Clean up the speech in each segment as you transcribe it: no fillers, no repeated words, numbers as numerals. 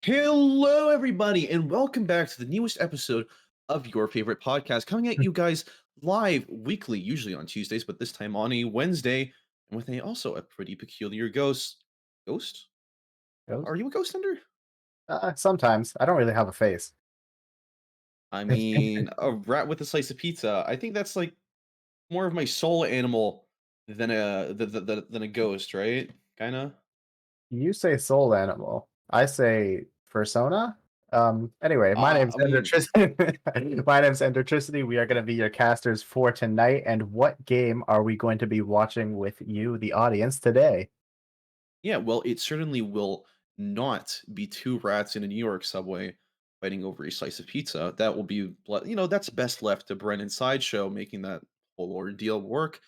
Hello, everybody, and welcome back to the newest episode of your favorite podcast, coming at you guys live weekly, usually on Tuesdays, but this time on a Wednesday, and with a pretty peculiar ghost. Ghost? Ghost? Are you a ghost hunter? Sometimes. I don't really have a face. I mean, a rat with a slice of pizza. I think that's like more of my soul animal than a ghost, right? Kind of. You say soul animal. I say persona? Anyway, my name's I mean, Endertricity. My name's Endertricity. We are going to be your casters for tonight. And what game are we going to be watching with you, the audience, today? Yeah, well, it certainly will not be two rats in a New York subway fighting over a slice of pizza. That will be, that's best left to Brennan Sideshow making that whole ordeal work.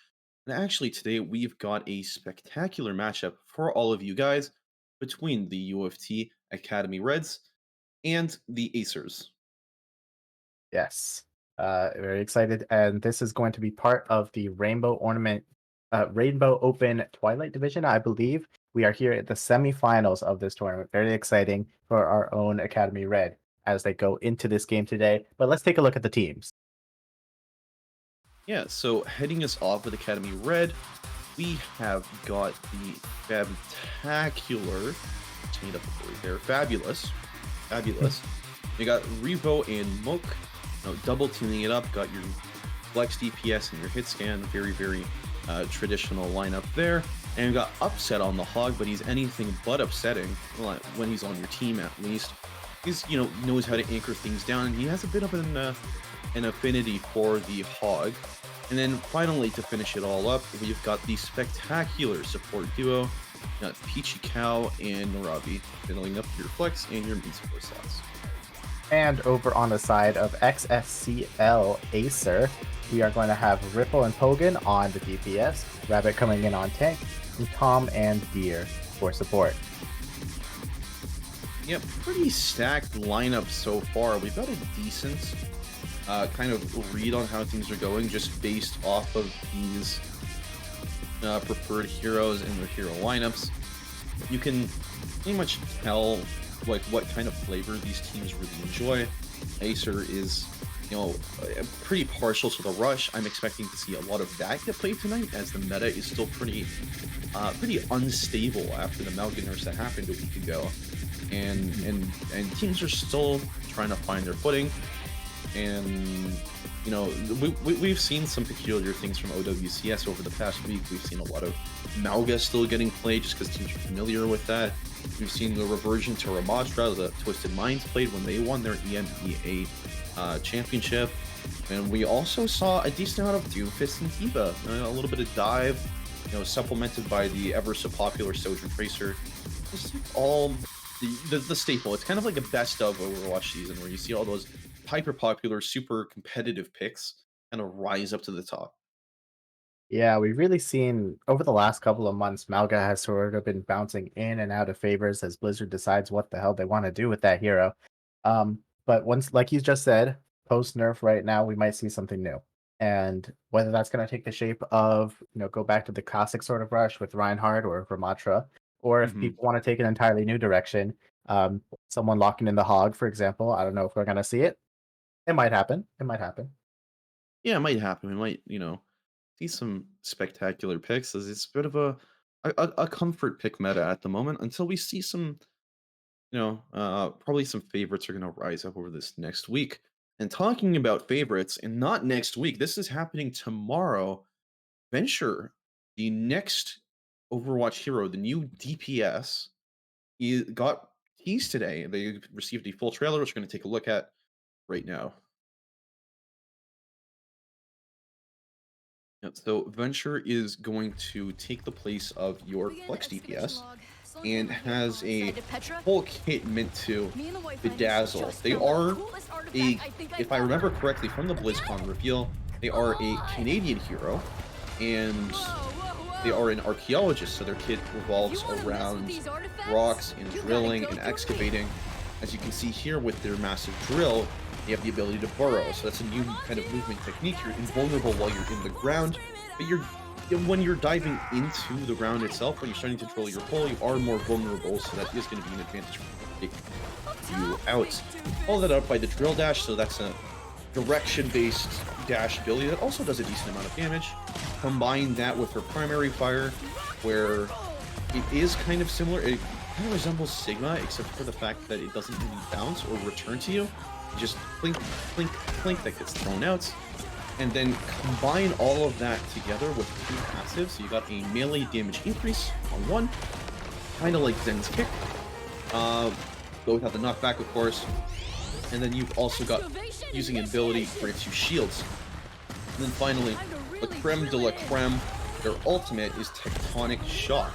And actually, today we've got a spectacular matchup for all of you guys between the UFT Academy Reds and the Acers. Yes. Very excited. And this is going to be part of the Rainbow Open Twilight Division, I believe. We are here at the semifinals of this tournament. Very exciting for our own Academy Red as they go into this game today. But let's take a look at the teams. Yeah, so heading us off with Academy Red, we have got the spectacular, just made up a word there, fabulous. You got Revo and Moke, double tuning it up. Got your flex DPS and your hit scan. Very traditional lineup there. And you got Upset on the Hog, but he's anything but upsetting. Well, when he's on your team, at least. He's knows how to anchor things down. And he has a bit of an affinity for the Hog. And then finally, to finish it all up, we've got the spectacular support duo. Got Peachy Cow and Narabi filling up your flex and your main support slots. And over on the side of XSCL Acer, we are going to have Ripple and Pogan on the DPS, Rabbit coming in on tank, and Tom and Deer for support. Yep, pretty stacked lineup so far. We've got a decent kind of read on how things are going just based off of these preferred heroes and their hero lineups. You can pretty much tell like what kind of flavor these teams really enjoy. Acer is, pretty partial to the rush. I'm expecting to see a lot of that get played tonight, as the meta is still pretty unstable after the Malga nerfs that happened a week ago, and teams are still trying to find their footing. And we've seen some peculiar things from OWCS over the past week. We've seen a lot of Malga still getting played just because teams are familiar with that. We've seen the reversion to Ramadra, the Twisted Minds played when they won their EMEA championship. And we also saw a decent amount of Doomfist and Diva, a little bit of Dive, supplemented by the ever so popular Sojourn Tracer. Just all the staple. It's kind of like a best of Overwatch season where you see all those hyper popular, super competitive picks kind of rise up to the top. Yeah, we've really seen over the last couple of months, Malga has sort of been bouncing in and out of favors as Blizzard decides what the hell they want to do with that hero. But once, like you just said, post nerf right now, we might see something new. And whether that's going to take the shape of, go back to the classic sort of rush with Reinhardt or Ramatra, or if Hmm. people want to take an entirely new direction, someone locking in the hog, for example, I don't know if we're going to see it. It might happen. It might happen. Yeah, it might happen. We might, see some spectacular picks as it's a bit of a comfort pick meta at the moment until we see some, probably some favorites are going to rise up over this next week. And talking about favorites, and not next week, this is happening tomorrow. Venture, the next Overwatch hero, the new DPS, he got teased today. They received a full trailer, which we're going to take a look at right now. Yeah, so Venture is going to take the place of your Begin Flex excavation DPS log. Slowing and down my has vehicle a inside of Petra. whole kit meant to Me and the wife bedazzle. just They found the are coolest a, artifact I think if I've I remember ever. correctly from the BlizzCon reveal, they are a Canadian hero, and they are an archaeologist, so their kit revolves You wanna mess with around these artifacts? rocks and You gotta drilling go and through me. excavating. As you can see here with their massive drill, they have the ability to burrow, so that's a new kind of movement technique. You're invulnerable while you're in the ground, but when you're diving into the ground itself, when you're starting to drill your hole, you are more vulnerable, so that is going to be an advantage for you. you out. Follow that up by the drill dash, so that's a direction-based dash ability that also does a decent amount of damage. Combine that with her primary fire, where it is kind of similar. It kind of resembles Sigma, except for the fact that it doesn't really bounce or return to you. It just clink, clink, clink that gets thrown out. And then combine all of that together with two passives. So you got a melee damage increase on one, kind of like Zen's kick. Go without the knockback, of course. And then you've also got using an ability grants you shields. And then finally, the creme de la creme, their ultimate is Tectonic Shock.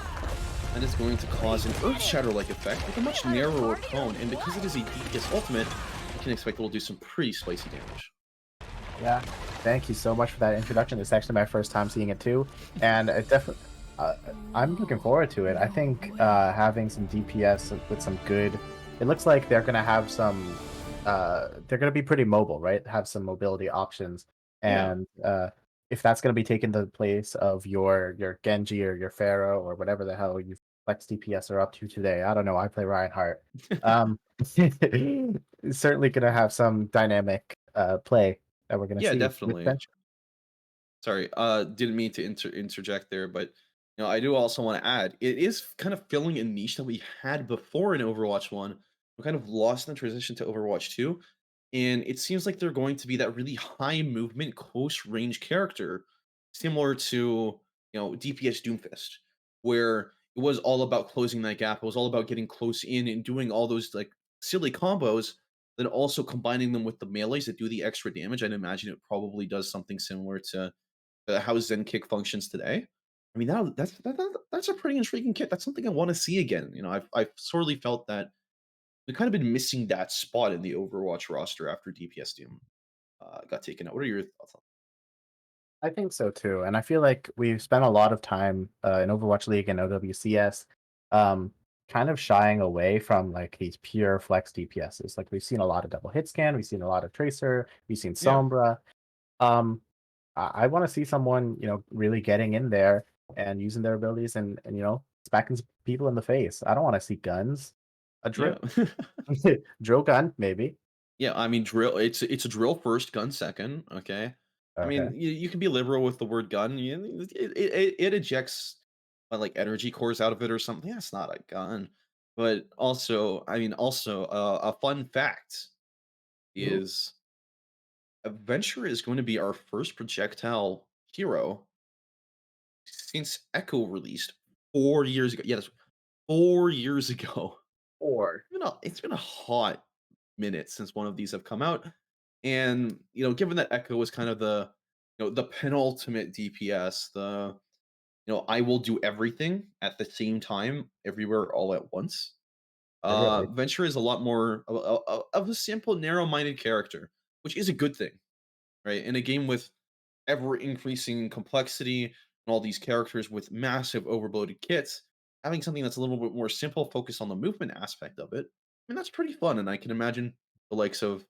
And it's going to cause an Earth Shatter-like effect with a much narrower cone. And because it is a DPS ultimate, you can expect it will do some pretty spicy damage. Yeah, thank you so much for that introduction. It's actually my first time seeing it too, and it definitely. I'm looking forward to it. I think having some DPS with some good. It looks like they're gonna have some. They're gonna be pretty mobile, right? Have some mobility options, Yeah. and if that's gonna be taking the place of your Genji or your Pharaoh or whatever the hell you Flex DPS are up to today, I don't know. I play Reinhardt. Um, certainly gonna have some dynamic play that we're gonna Yeah, see with definitely. Venture. Sorry, didn't mean to interject there, but I do also want to add it is kind of filling a niche that we had before in Overwatch 1. We kind of lost in the transition to Overwatch 2. And it seems like they're going to be that really high movement, close range character, similar to DPS Doomfist, where it was all about closing that gap. It was all about getting close in and doing all those like silly combos, then also combining them with the melees that do the extra damage. I'd imagine it probably does something similar to how Zen Kick functions today. I mean, that's a pretty intriguing kit. That's something I want to see again. I've sorely felt that we've kind of been missing that spot in the Overwatch roster after DPS Doom got taken out. What are your thoughts on I think so too, and I feel like we've spent a lot of time in Overwatch League and OWCS, um, kind of shying away from like these pure flex DPSs. Like we've seen a lot of double hit scan, we've seen a lot of Tracer, we've seen Yeah, Sombra. Um, I want to see someone really getting in there and using their abilities and smacking people in the face. I don't want to see guns. A drill yeah, drill gun maybe. yeah. I mean, drill. It's a drill first, gun second. Okay. I Okay, mean, you can be liberal with the word gun. It ejects like energy cores out of it or something. Yeah, it's not a gun. But also, I mean, also a fun fact ooh, is Adventure is going to be our first projectile hero since Echo released 4 years ago. Yeah, that's 4 years ago. or It's been a hot minute since one of these have come out, and given that Echo was kind of the penultimate DPS, I will do everything at the same time, everywhere, all at once. literally. Venture is a lot more of a simple, narrow-minded character, which is a good thing, right? In a game with ever increasing complexity and all these characters with massive overloaded kits, having something that's a little bit more simple, focused on the movement aspect of it, I mean, that's pretty fun. And I can imagine the likes of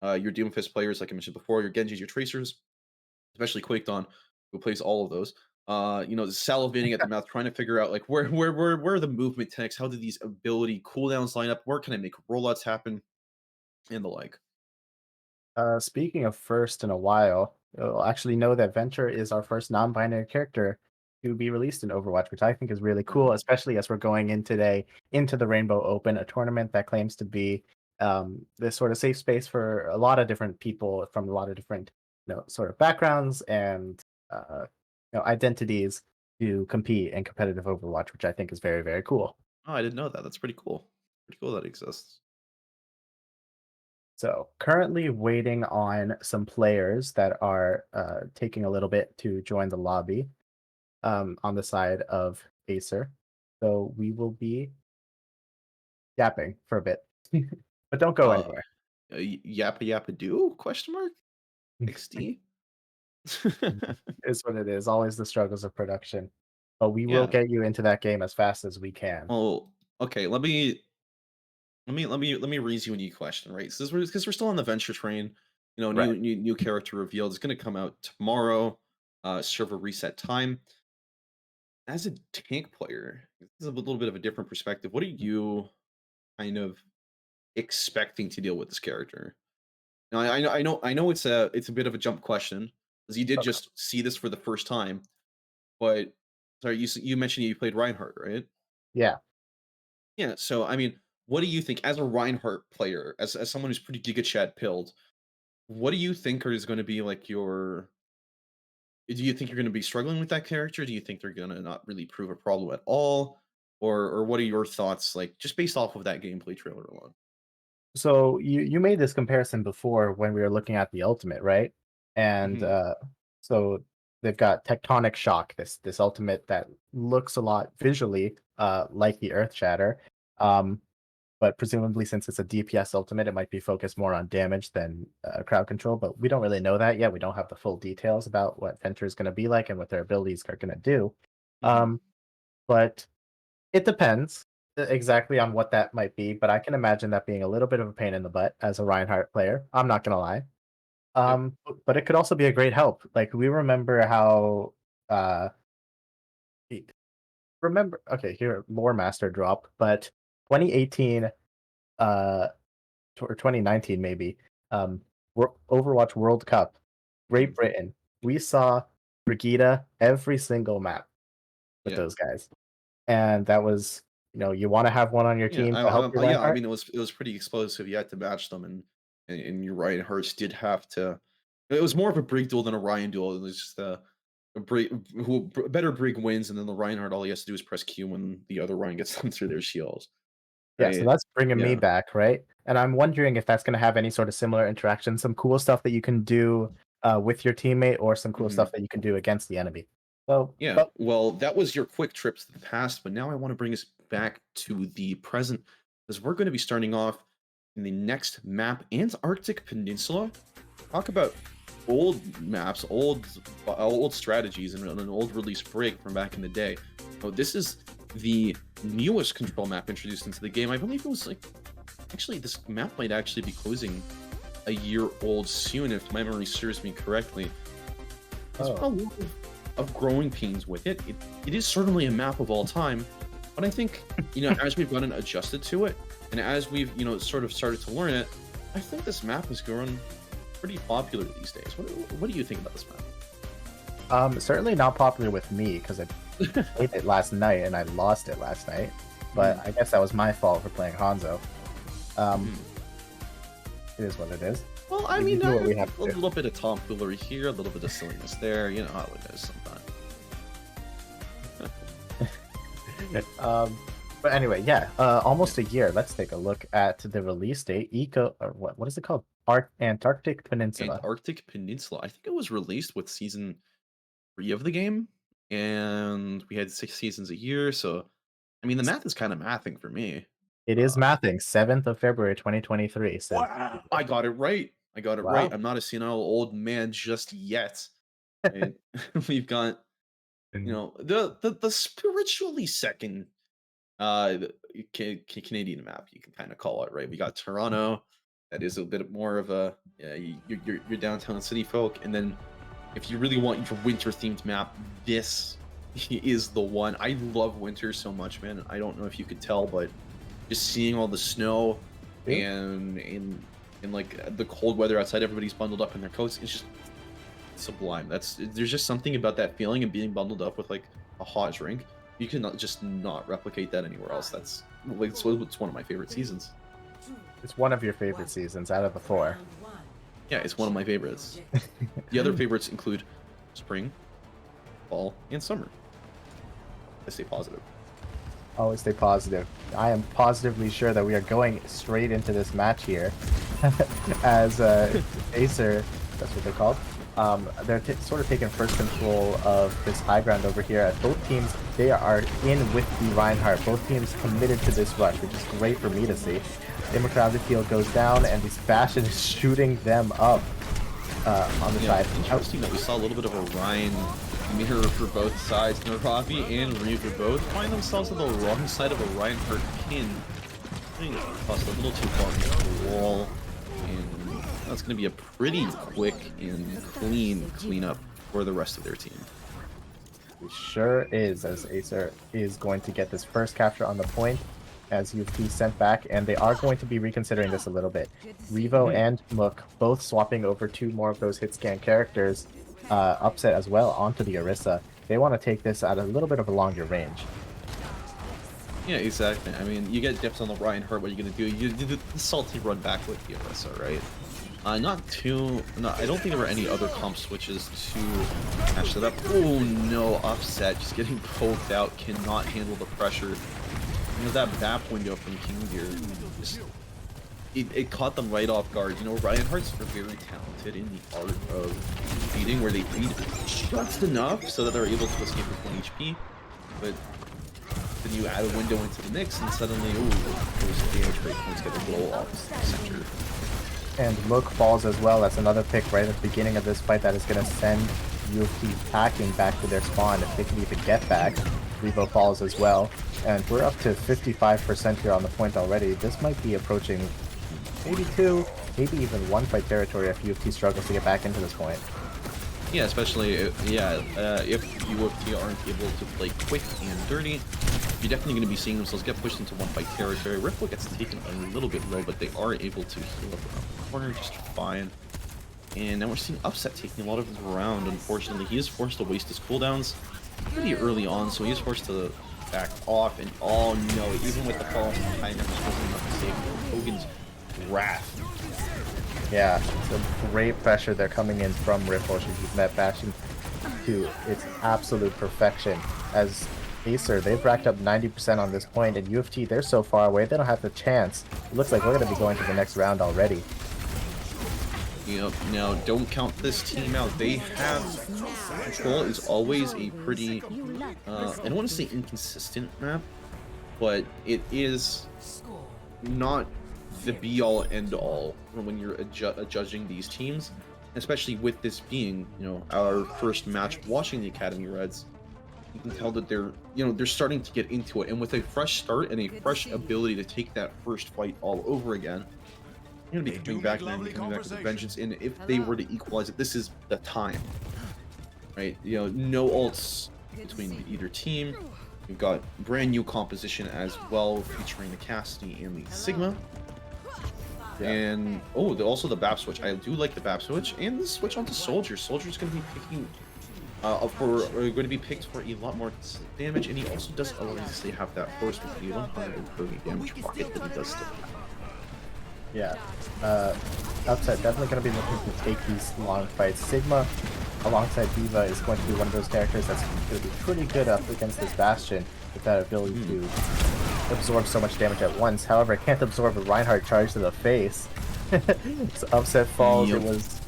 your Doomfist players, like I mentioned before, your Genjis, your Tracers, especially Quaked who plays all of those. Salivating at the mouth, trying to figure out like where are the movement techs, how do these ability cooldowns line up, where can I make rollouts happen, and the like. Speaking of first in a while, you'll actually know that Venture is our first non-binary character to be released in Overwatch, which I think is really Yeah. cool, especially as we're going in today into the Rainbow Open, a tournament that claims to be this sort of safe space for a lot of different people from a lot of different, sort of backgrounds and identities to compete in competitive Overwatch, which I think is very, very cool. Oh, I didn't know that. That's pretty cool. Pretty cool that exists. So currently waiting on some players that are taking a little bit to join the lobby on the side of Acer. So we will be yapping for a bit, but don't go Uh, anywhere. Yappa Yappa Doo? Question mark? XD? Is what it is. Always the struggles of production, but we will Yeah. get you into that game as fast as we can. Well, okay. Let me raise you a new question, right? So because we're still on the venture train, Right. new character revealed. It's going to come out tomorrow. Server reset time. As a tank player, this is a little bit of a different perspective. What are you kind of expecting to deal with this character? Now, I know it's a bit of a jump question because you did Okay. just see this for the first time, but sorry, you mentioned you played Reinhardt, right? Yeah. Yeah. So I mean, what do you think as a Reinhardt player, as someone who's pretty Giga Chad pilled? What do you think is going to be like your? Do you think you're going to be struggling with that character? Do you think they're going to not really prove a problem at all? Or what are your thoughts like just based off of that gameplay trailer alone? So you made this comparison before when we were looking at the ultimate, right? And Hmm. so they've got Tectonic Shock, this ultimate that looks a lot visually like the Earth Shatter. Um, but presumably since it's a DPS ultimate, it might be focused more on damage than crowd control. But we don't really know that yet. We don't have the full details about what Fenter is going to be like and what their abilities are going to do. Hmm. Um, but it depends exactly on what that might be, but I can imagine that being a little bit of a pain in the butt as a Reinhardt player. I'm not gonna lie. Yep. But it could also be a great help. Like we remember how uh e- remember okay, here lore master drop, but 2018 uh or 2019 maybe, Overwatch World Cup, Hmm. Great Britain. We saw Brigida every single map with Yeah. those guys. And that was, you want to have one on your Yeah, team to help your yeah. I Reinhardt? mean, it was pretty explosive. You had to match them, and you're right. Hurts did have to. It was more of a Brig duel than a Ryan duel. It was just a Brig better Brig wins, and then the Reinhardt all he has to do is press Q when the other Ryan gets them through their shields. Yeah, so Right? that's bringing me Yeah. back, right? And I'm wondering if that's gonna have any sort of similar interaction, some cool stuff that you can do, with your teammate or some cool Hmm. stuff that you can do against the enemy. So, Yeah. but Well, that was your quick trip to the past, but now I want to bring us back to the present because we're going to be starting off in the next map, Antarctic Peninsula. Talk about old maps, old strategies, and an old release break from back in the day. Oh, this is the newest control map introduced into the game. I believe it was like actually this map might actually be closing a year old soon, if my memory serves me correctly. There's been a oh, lot of growing pains with it. It is certainly a map of all time, but I think as we've gotten adjusted to it, and as we've sort of started to learn it, I think this map has grown pretty popular these days. What do you think about this certainly not popular with me because I map? played it last night and I lost it last night, but Mhm, I guess that was my fault for playing Hanzo. Um, mhm. it is what it is. Well, I We mean, do what we a have to do. little bit of tomfoolery here, a little bit of silliness there. You know how it is Um, but anyway, yeah, almost a year. Let's take a look at the release date. Or what is it called? Antarctic Peninsula. Antarctic Peninsula. I think it was released with season 3 of the game, and we had 6 seasons a year, so, I mean, the math is kinda mathing for me. It is Uh, mathing, 7th of February 2023. So wow! I got it right. I got it right. wow. I'm not a senile old man just yet. Right? We've got, Mhm. the spiritually second, Canadian map, you can kinda call it, right? We got Toronto, that is a bit more of a, yeah, you're downtown city folk, and then if you really want your winter themed map, this is the one. I love winter so much, man. I don't know if you could tell, but just seeing all the snow Dude, and like the cold weather outside, everybody's bundled up in their coats. It's just sublime. There's just something about that feeling of being bundled up with like a hot drink. You cannot just not replicate that anywhere else. That's like it's one of my favorite seasons. it's one of your favorite seasons out of the 4. Yeah, it's one of my favorites. The other favorites include spring, fall, and summer. I stay positive. Always stay positive. I am positively sure that we are going straight into this match here as Acer, that's what they're called. They're sort of taking first control of this high ground over here. At both teams, they are in with the Reinhardt. Both teams committed to this rush, which is great for me to see. Democratic field goes down, and this Bastion is shooting them up on the Yeah, side. interesting that we saw a little bit of a Ryan mirror for both sides. Naravi and Reaver both find themselves on the wrong side of a Reinhardt pin. I think tossed a little too far into the wall, and that's going to be a pretty quick and clean cleanup for the rest of their team. It sure is, as Acer is going to get this first capture on the point. as UFT sent back, and they are going to be reconsidering this a little bit. Revo and Mook both swapping over 2 more of those hit scan characters, Upset as well, onto the Orisa. They want to take this at a little bit of a longer range. Yeah, exactly. I mean, you get dips on the Reinhardt, what are you gonna do? You do the salty run back with the Orisa, right? I don't think there were any other comp switches to match that up. Oh no, Upset just getting poked out, cannot handle the pressure. You know, that BAP window from King Deer, just, it caught them right off guard. You know, Reinhardt's are very talented in the art of feeding, where they feed just enough so that they're able to escape with 1 HP, but then you add a window into the mix and suddenly, those damage break points get a blow off the center. And Mook falls as well. That's another pick right at the beginning of this fight that is going to send UFT packing back to their spawn if they can even get back. Revo falls as well. And we're up to 55% here on the point already. This might be approaching maybe 2, maybe even 1 fight territory if UFT struggles to get back into this point. Yeah, especially, if UFT aren't able to play quick and dirty, you're definitely going to be seeing themselves get pushed into 1 fight territory. Ripple gets taken a little bit low, but they are able to heal up around the corner just fine. And now we're seeing Upset taking a lot of the ground. Unfortunately, he is forced to waste his cooldowns pretty early on, so he is forced to back off. And oh no, even with the fall from behind him, was wasn't enough to save Hogan's wrath. Yeah, some great pressure they're coming in from Ripple. She's using that bashing to its absolute perfection. As Acer, they've racked up 90% on this point, and UFT, they're so far away, they don't have the chance. It looks like we're going to be going to the next round already. Yep, now don't count this team out. They have... Control is always a pretty, I don't want to say inconsistent map, but it is not the be-all, end-all when you're judging these teams, especially with this being, you know, our first match watching the Academy Reds. You can tell that they're starting to get into it, and with a fresh start and a fresh ability to take that first fight all over again, you're gonna be coming back with a vengeance. And if they were to equalize it, this is the time, right? You know, no ults between either team. You've got brand new composition as well, featuring the Cassidy and the Sigma. Yeah. And also the BAP switch. I do like the BAP switch, and the switch onto Soldier. Soldier's going to be picking going to be picked for a lot more damage, and he also does obviously have that force with the 130 damage pocket that he does still have. Yeah, Upset definitely going to be looking to take these long fights. Sigma, alongside Diva, is going to be one of those characters that's going to be pretty good up against this Bastion with that ability to absorb so much damage at once. However, it can't absorb a Reinhardt charge to the face. So Upset falls. Yep. It was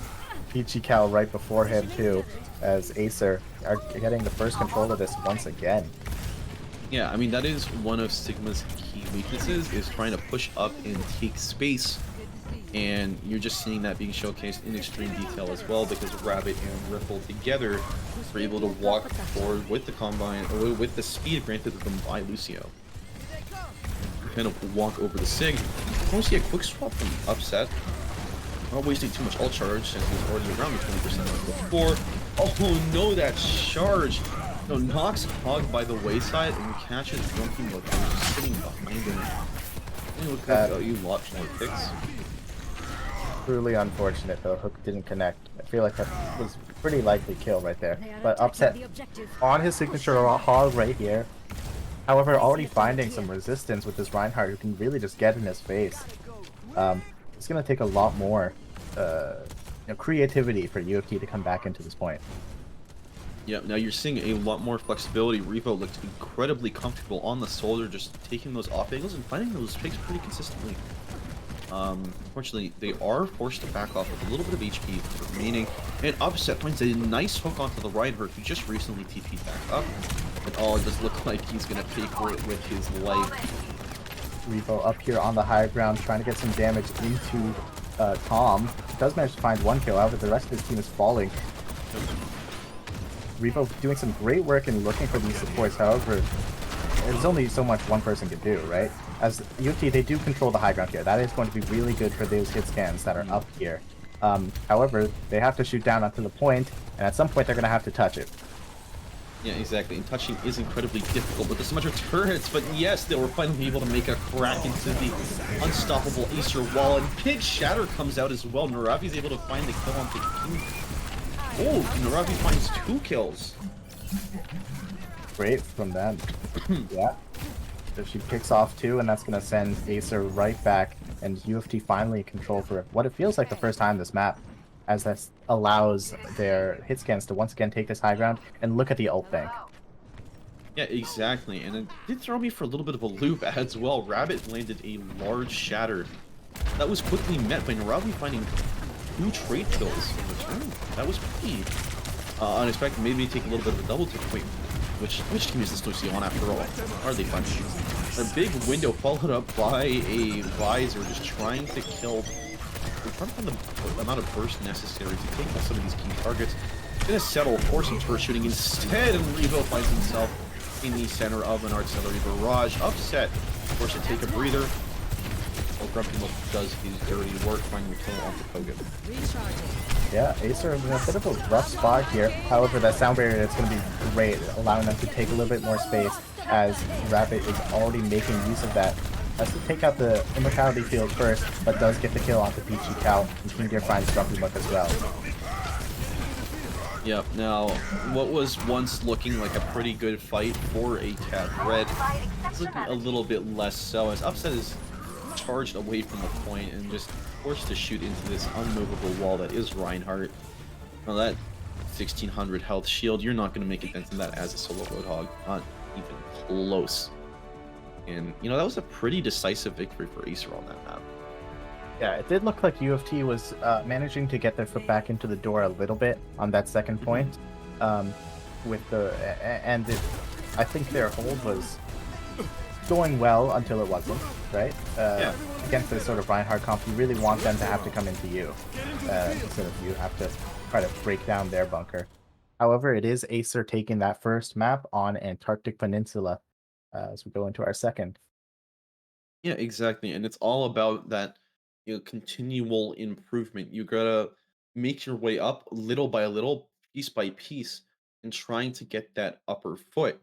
Peachy Cow right before him too, as Acer are getting the first control of this once again. Yeah, I mean, that is one of Sigma's key weaknesses, is trying to push up and take space. And you're just seeing that being showcased in extreme detail as well, because Rabbit and Ripple together were able to walk forward with the Combine, or with the speed granted to them by Lucio. Kind of walk over the Sig. I want to see a quick swap from Upset. Not wasting too much ult charge, since he's already around the 20% level before. Oh no, that charge! No, knocks Hog by the wayside and catches Drunky Mook, who's just sitting behind him. And look at you lots more picks. Truly unfortunate though, Hook didn't connect. I feel like that was pretty likely kill right there. But Upset on his signature Hog right here. However, already finding some resistance with this Reinhardt who can really just get in his face. It's going to take a lot more creativity for UFT to come back into this point. Yeah, now you're seeing a lot more flexibility. Revo looked incredibly comfortable on the Soldier, just taking those off angles and finding those picks pretty consistently. Unfortunately, they are forced to back off with a little bit of HP remaining, and Upset finds a nice hook onto the Reinhardt, who just recently TP'd back up. And it does look like he's going to pay for it with his life. Revo up here on the high ground, trying to get some damage into Tom. Does manage to find 1 kill, however the rest of his team is falling. Revo doing some great work in looking for these supports, however, there's only so much one person can do, right? As UFT, they do control the high ground here. That is going to be really good for those hit scans that are up here. However, they have to shoot down onto the point, and at some point they're going to have to touch it. Yeah, exactly. And touching is incredibly difficult with this much of turrets, but yes, they were finally able to make a crack into the unstoppable Acer wall, and big shatter comes out as well. Naravi's able to find the kill onto King. Oh, Naravi finds 2 kills. Great from them. Yeah. So she picks off two, and that's going to send Acer right back, and UFT finally in control for what it feels like the first time this map, as that allows their hit scans to once again take this high ground, and look at the ult bank. Yeah, exactly. And it did throw me for a little bit of a loop as well. Rabbit landed a large shatter. That was quickly met by Naravi finding 2 trade kills in return. That was pretty unexpected. Maybe take a little bit of a double take. Wait, which team is this Lucy on after all? Are they fighting? A big window followed up by a visor, just trying to kill. We're trying to find the amount of burst necessary to take out some of these key targets. Gonna settle for some turret shooting instead, and Revo finds himself in the center of an artillery barrage. Upset, forced to take a breather. While Grumpy Milk does his dirty work, finding the kill off the Kogan. Yeah, Acer in a bit of a rough spot here. However, that sound barrier is going to be great, allowing them to take a little bit more space, as Rabbit is already making use of that. Has to take out the Immortality field first, but does get the kill onto Peachy Cow, and King Deer finds Grumpy Milk as well. Yep, now, what was once looking like a pretty good fight for a Cat Red is looking a little bit less so, as Upset is charged away from the point and just forced to shoot into this unmovable wall that is Reinhardt. Now that 1600 health shield, you're not going to make a dent in that as a solo Roadhog. Not even close. And, you know, that was a pretty decisive victory for Acer on that map. Yeah, it did look like UFT was managing to get their foot back into the door a little bit on that second point. With the and it, I think their hold was going well until it wasn't, right? Yeah. Against this sort of Reinhardt comp, you really want them to have to come into you instead of you have to try to break down their bunker. However, it is Acer taking that first map on Antarctic Peninsula as we go into our second. Yeah, exactly. And it's all about that, you know, continual improvement. You gotta make your way up little by little, piece by piece, and trying to get that upper foot.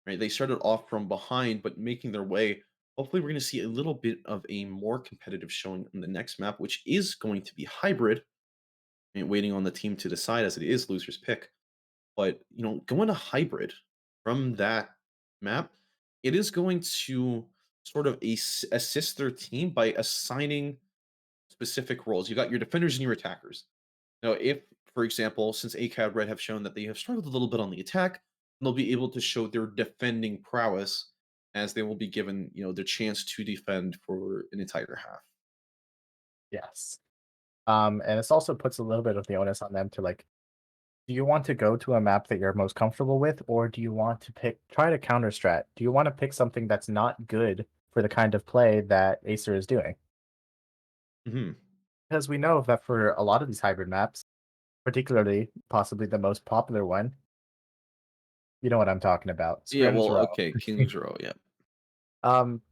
Right? They started off from behind, but making their way. Hopefully, we're gonna see a little bit of a more competitive showing in the next map, which is going to be hybrid. And waiting on the team to decide as it is loser's pick. But you know, going to hybrid from that map, it is going to sort of assist their team by assigning specific roles. You got your defenders and your attackers. Now, if, for example, since ACAD Red have shown that they have struggled a little bit on the attack, they'll be able to show their defending prowess as they will be given, you know, the chance to defend for an entire half. Yes. And this also puts a little bit of the onus on them to like, do you want to go to a map that you're most comfortable with, or do you want to try to counter strat? Do you want to pick something that's not good for the kind of play that Acer is doing? Hmm. Because we know that for a lot of these hybrid maps, particularly possibly the most popular one, you know what I'm talking about, Yeah, Scrims well, Row. okay, King's Row, yeah.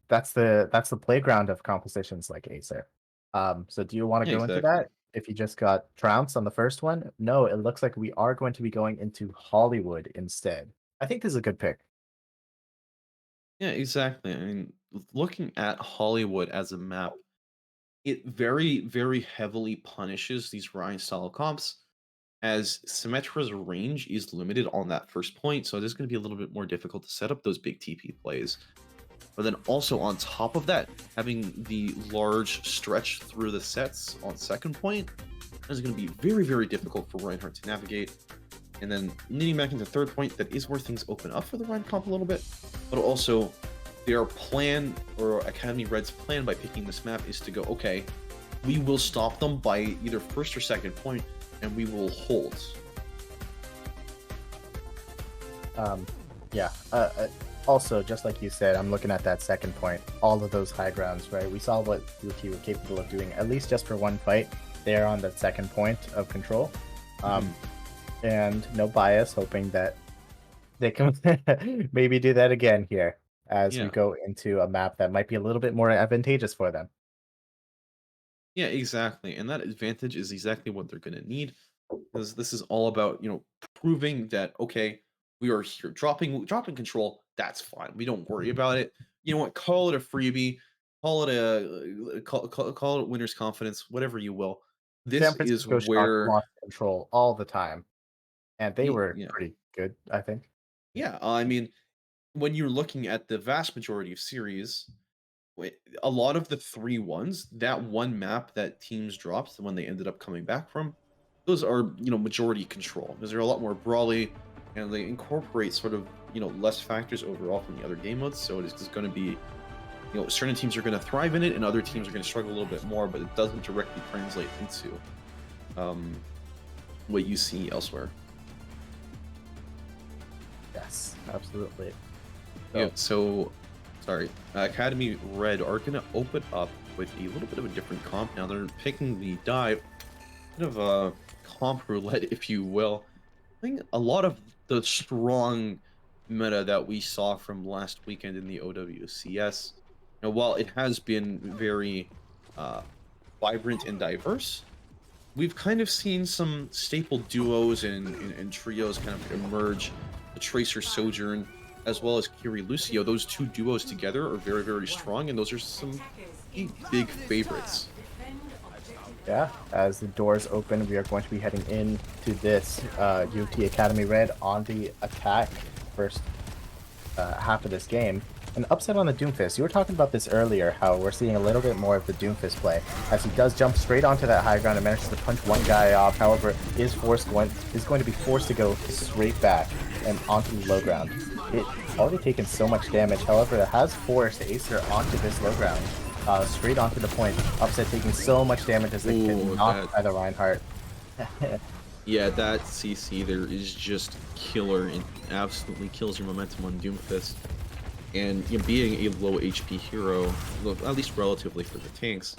That's the playground of compositions like Acer. So do you want to Yeah, go into exactly. that? If you just got trounced on the first one, no, it looks like we are going to be going into Hollywood instead. I think this is a good pick. Yeah, exactly. I mean, looking at Hollywood as a map, it very, very heavily punishes these Ryan style comps as Symmetra's range is limited on that first point, so it is going to be a little bit more difficult to set up those big TP plays. But then also on top of that, having the large stretch through the sets on second point is going to be very, very difficult for Reinhardt to navigate. And then leading back into third point, that is where things open up for the Ryan comp a little bit. But also, their plan, or Academy Red's plan by picking this map is to go, okay, we will stop them by either first or second point, and we will hold. Um, yeah. Also, just like you said, I'm looking at that second point. All of those high grounds, right? We saw what UT were capable of doing, at least just for one fight. They're on that second point of control. And no bias, hoping that they can maybe do that again here as we Yeah. go into a map that might be a little bit more advantageous for them. Yeah, exactly. And that advantage is exactly what they're going to need because this is all about, you know, proving that, okay, We are here dropping control. That's fine. We don't worry about it. You know what? Call it a freebie. Call it call it winner's confidence. Whatever you will. This San is Francisco Shock where lost control all the time, and they were yeah, pretty good, I think. yeah. I mean, when you're looking at the vast majority of series, a lot of the 3-1s, that one map that teams dropped when they ended up coming back from, those are, majority control because they're a lot more brawly and they incorporate sort of, less factors overall from the other game modes. So it is just going to be, certain teams are going to thrive in it and other teams are going to struggle a little bit more, but it doesn't directly translate into um, what you see elsewhere. Yes, absolutely. Yeah, So, so sorry. Academy Red are going to open up with a little bit of a different comp now. They're picking the dive, bit of a comp roulette, if you will. I think a lot of the strong meta that we saw from last weekend in the OWCS, while it has been very uh, vibrant and diverse, we've kind of seen some staple duos and trios kind of emerge. The Tracer Sojourn, as well as Kiri Lucio, those two duos together are very, very strong, and those are some big favorites. yeah, as the doors open, we are going to be heading into this UT Academy Red on the attack first half of this game. An upset on the Doomfist. You were talking about this earlier, how we're seeing a little bit more of the Doomfist play, as he does jump straight onto that high ground and manages to punch one guy off. However, is going to be forced to go straight back and onto the low ground. It already taken so much damage. However, it has forced Acer onto this low ground, straight onto the point. Upset taking so much damage as they get knocked by the Reinhardt. Yeah, that CC there is just killer and absolutely kills your momentum on Doomfist. And being a low HP hero, at least relatively for the tanks,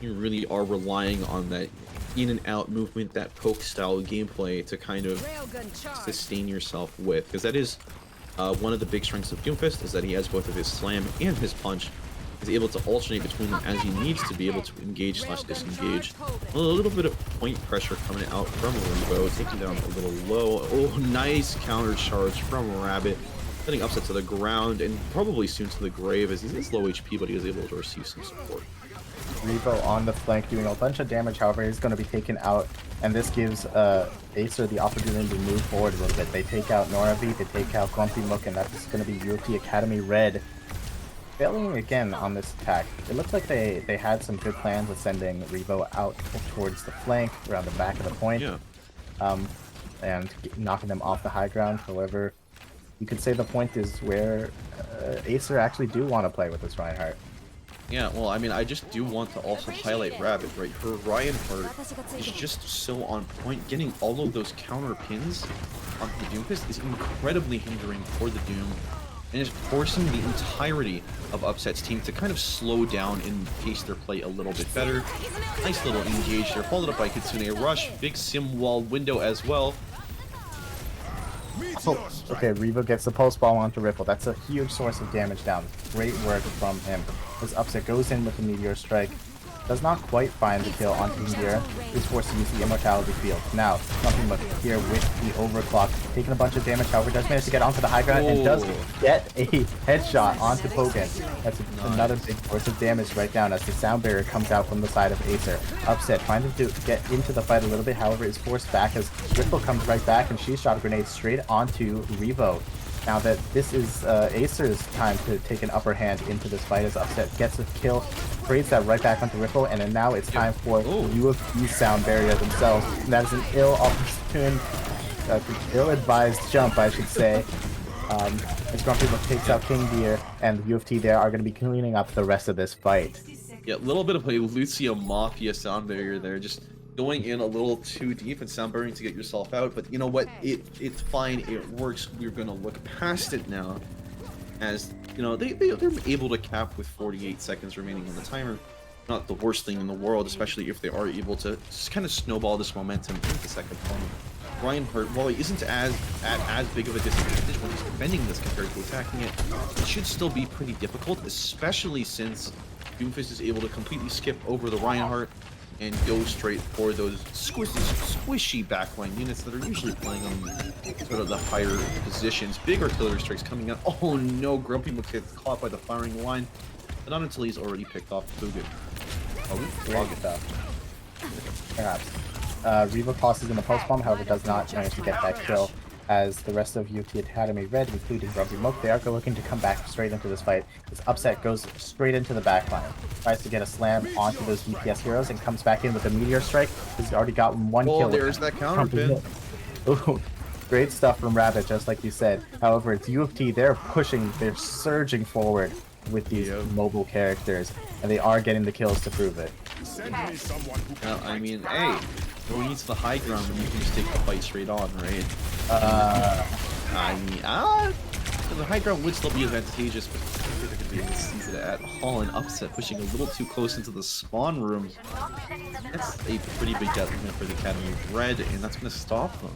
you really are relying on that in and out movement, that poke style gameplay to kind of sustain yourself with. Because that is one of the big strengths of Doomfist, is that he has both of his slam and his punch. He's able to alternate between them as he needs to be able to engage / disengage. A little bit of point pressure coming out from Rainbow, taking down a little low. Oh, nice counter charge from Rabbit, setting Upset to the ground and probably soon to the grave, as he's low HP, but he is able to receive some support. Revo on the flank doing a bunch of damage, however, he's going to be taken out, and this gives Acer the opportunity to move forward a little bit. They take out Noravi, they take out Grumpy Mook, and that's going to be UFT Academy Red failing again on this attack. It looks like they had some good plans with sending Revo out towards the flank, around the back of the point, and knocking them off the high ground. However, you could say the point is where Acer actually do want to play with this Reinhardt. Yeah, well, I mean, I just do want to also highlight Rabbit, right? Her Reinhardt is just so on point. Getting all of those counter pins onto the Doomfist is incredibly hindering for the Doom, and is forcing the entirety of Upset's team to kind of slow down and pace their play a little bit better. Nice little engage there, followed up by Kitsune Rush, big sim wall window as well. Oh, okay, Revo gets the pulse bomb onto Ripple. That's a huge source of damage down. Great work from him. His Upset goes in with the Meteor Strike. Does not quite find the kill onto Meteor. He's forced to use the Immortality Field. Now, nothing but here with the Overclock. Taking a bunch of damage, however, does manage to get onto the high ground and does get a headshot onto Pogan. That's another big source of damage right down as the sound barrier comes out from the side of Acer. Upset, trying to get into the fight a little bit, however, is forced back as Ripple comes right back and she shot a grenade straight onto Revo. Now that this is Acer's time to take an upper hand into this fight, as Upset gets a kill, trades that right back onto Ripple, and then now it's time for UFP sound barrier themselves. And that is an ill-advised jump, I should say. As Grumpy Mook takes out King Deer, and the UFT there are going to be cleaning up the rest of this fight. Yeah, a little bit of a Lucio Mafia sound barrier there, just going in a little too deep and sound barriering to get yourself out, but you know what? It's fine. It works. We're gonna look past it now, as you know they're able to cap with 48 seconds remaining on the timer. Not the worst thing in the world, especially if they are able to just kind of snowball this momentum into second point. Reinhardt, while he isn't at as big of a disadvantage when he's defending this compared to attacking it, it should still be pretty difficult, especially since Doomfist is able to completely skip over the Reinhardt. and go straight for those squishy backline units that are usually playing on sort of the higher positions. Big artillery strikes coming out. Oh no, Grumpy gets caught by the firing line, but not until he's already picked off Fugan. Oh, Log it up. Perhaps. Revo tosses in the pulse bomb, however, does not manage to get that kill. As the rest of UT Academy Red, including Grumpy Moke, they are looking to come back straight into this fight. This upset goes straight into the backline. Tries to get a slam onto those DPS heroes and comes back in with a meteor strike. He's already gotten one kill. Oh, there's that counter pin. Ooh, great stuff from Rabbit, just like you said. However, it's U of T. They're pushing, they're surging forward with these mobile characters, and they are getting the kills to prove it. I mean, hey, going into the high ground when you can just take the fight straight on, right? I mean, the high ground would still be advantageous, but I don't think they're going to be able to seize it at all. An upset pushing a little too close into the spawn room. That's a pretty big detriment for the Academy Red, and that's going to stop them,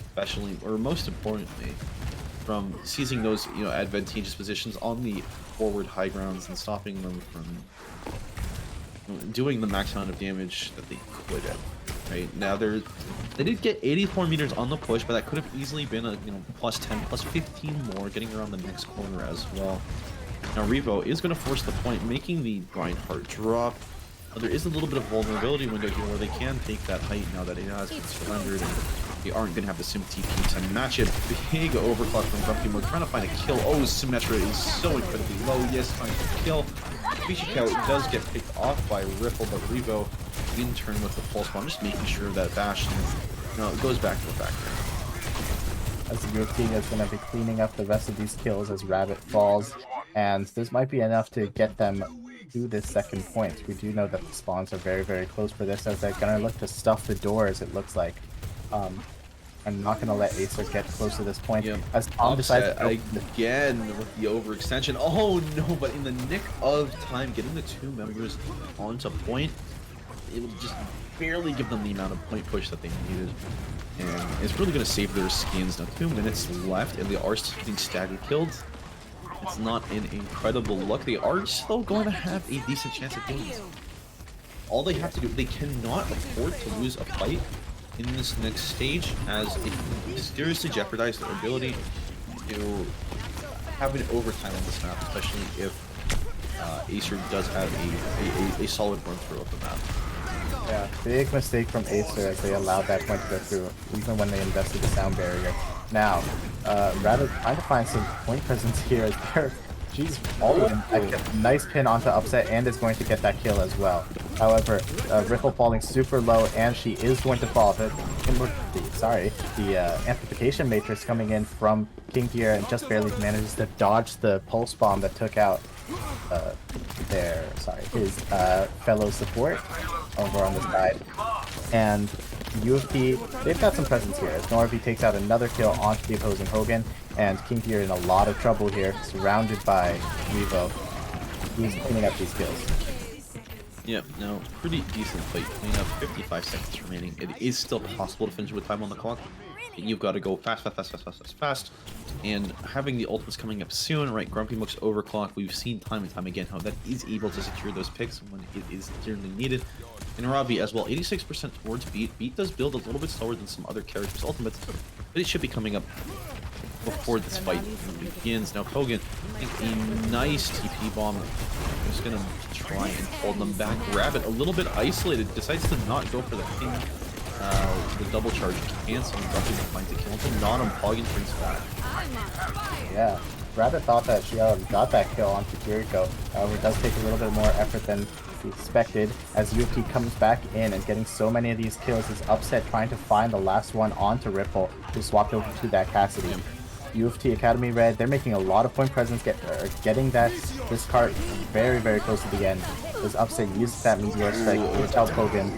especially, or most importantly, from seizing those, advantageous positions on the forward high grounds and stopping them from doing the max amount of damage that they could have. Right now, they did get 84 meters on the push, but that could have easily been a plus 10, plus 15 more, getting around the next corner as well. Now Revo is going to force the point, making the Reinhardt drop. There is a little bit of vulnerability window here where they can take that height now that it has been surrendered, and they aren't going to have the Sim TP to match it. Big overclock from Grumpy Moke, trying to find a kill. Oh, Symmetra is so incredibly low. Yes, trying to kill. Bishikau does get picked off by Ripple, but Revo in turn with the pulse bomb, just making sure that Bastion goes back to the factory. As the UFT is going to be cleaning up the rest of these kills as Rabbit falls, and this might be enough to get them to this second point. We do know that the spawns are very, very close for this, as they're going to look to stuff the doors, it looks like. I'm not going to let Acer get close to this point. Yep. As Tom decides to again with the overextension. Oh no, but in the nick of time, getting the two members onto point, it will just barely give them the amount of point push that they needed. And it's really going to save their skins. Now 2 minutes left, and they are still getting stagger killed. It's not an incredible luck. They are still going to have a decent chance at doing this. All they have to do, they cannot afford to lose a fight in this next stage, as it can seriously jeopardize their ability to have an overtime on this map, especially if Acer does have a solid run through of the map. Yeah, big mistake from Acer as they allowed that point to go through, even when they invested the sound barrier. Now, rather trying to find some point presence here as they're, geez, all of them. Nice pin onto Upset and is going to get that kill as well. However, Ripple falling super low, and she is going to fall. The amplification matrix coming in from King Gear and just barely manages to dodge the pulse bomb that took out his fellow support over on the side. And UFP, they've got some presence here as Norby takes out another kill onto the opposing Hogan, and King Gear in a lot of trouble here, surrounded by Revo. He's cleaning up these kills. Yep, no, pretty decent fight cleanup. 55 seconds remaining. It is still possible to finish with time on the clock. You've got to go fast. And having the ultimates coming up soon, right? Grumpy Moke's overclock. We've seen time and time again how that is able to secure those picks when it is dearly needed. And Robbie as well, 86% towards Beat. Beat does build a little bit slower than some other characters' ultimates, but it should be coming up before this fight begins. Now Hogan, I think a nice TP bomb. Just gonna try and hold them back. Rabbit, a little bit isolated, decides to not go for the king. The double charge cancel, and Grumpy Moke finds a kill until not on Poggin brings back. Yeah, Rabbit thought that she already got that kill onto Kiriko. However, it does take a little bit more effort than expected as UFT comes back in and getting so many of these kills is Upset trying to find the last one onto Ripple, who swapped over to that Cassidy. UFT Academy Red, they're making a lot of point presence, getting this cart very, very close to the end. As Upset uses that Meteor Strike to help Hogan.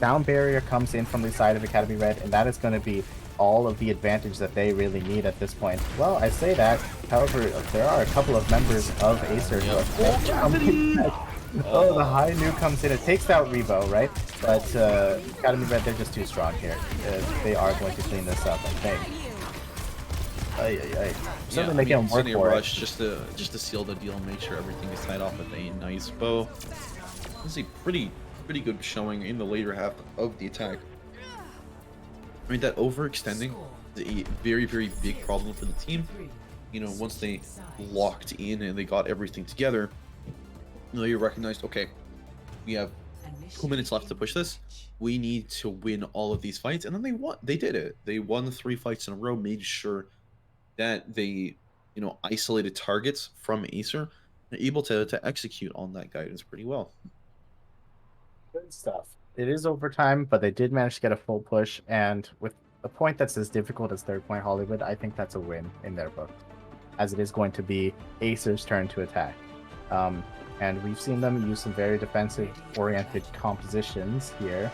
Sound barrier comes in from the side of Academy Red, and that is going to be all of the advantage that they really need at this point. Well, I say that, however, there are a couple of members of Acer who are Oh, the high new comes in. It takes out Revo, right? But Academy Red, they're just too strong here. They are going to clean this up, I think. Certainly making them work for rush just to seal the deal and make sure everything is tied off with a nice bow. This is a pretty pretty good showing in the later half of the attack. I mean, that overextending is a very, very big problem for the team. You know, once they locked in and they got everything together, you know, you recognized, okay, we have 2 minutes left to push this. We need to win all of these fights, and then they won. They did it. They won 3 fights in a row, made sure that they, you know, isolated targets from Acer, and able to execute on that guidance pretty well. Good stuff. It is overtime, but they did manage to get a full push, and with a point that's as difficult as third point Hollywood, I think that's a win in their book, as it is going to be Acer's turn to attack. And we've seen them use some very defensive-oriented compositions here.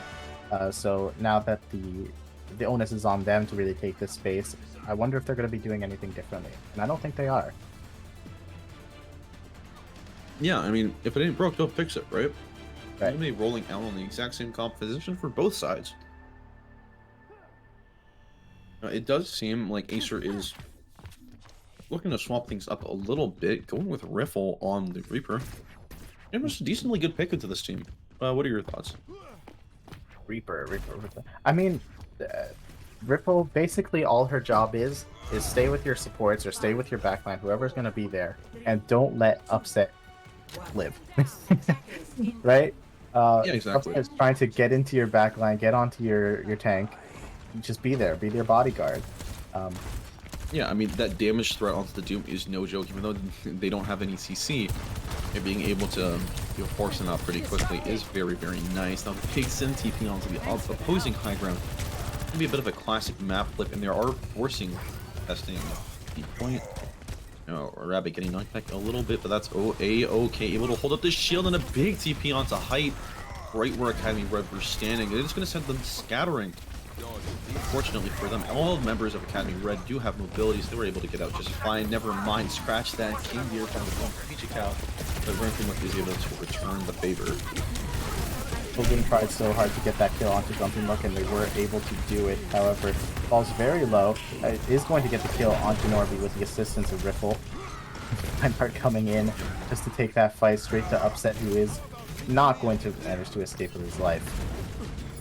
So now that the onus is on them to really take this space, I wonder if they're going to be doing anything differently, and I don't think they are. Yeah, I mean, if it ain't broke, don't fix it, right? Right. They'll be rolling out on the exact same composition for both sides. It does seem like Acer is looking to swap things up a little bit, going with Riffle on the Reaper. It was a decently good pick into this team. What are your thoughts? Reaper. I mean, Ripple, basically all her job is stay with your supports or stay with your backline, whoever's going to be there, and don't let Upset live. Right? Yeah, exactly. Upset's trying to get into your backline, get onto your tank. Just be there, be their bodyguard. Yeah, I mean, that damage threat onto the Doom is no joke, even though they don't have any CC. And being able to force them out pretty quickly is very, very nice. Now, the big Sin TP onto the opposing high ground can be a bit of a classic map flip, and they are forcing testing the point. Rabbit getting knocked back a little bit, but that's okay. Able to hold up the shield and a big TP onto height, right where Academy Red were standing. It is going to send them scattering. Unfortunately for them, all members of Academy Red do have mobilities. They were able to get out just fine. Never mind, scratch that. King Deer from the Pichikau, but Grumpy is able to return the favor. Hogan tried so hard to get that kill onto Grumpy Muck, and they were able to do it. However, falls very low. It is going to get the kill onto Norby with the assistance of Riffle. Reinhardt coming in just to take that fight straight to Upset, who is not going to manage to escape with his life.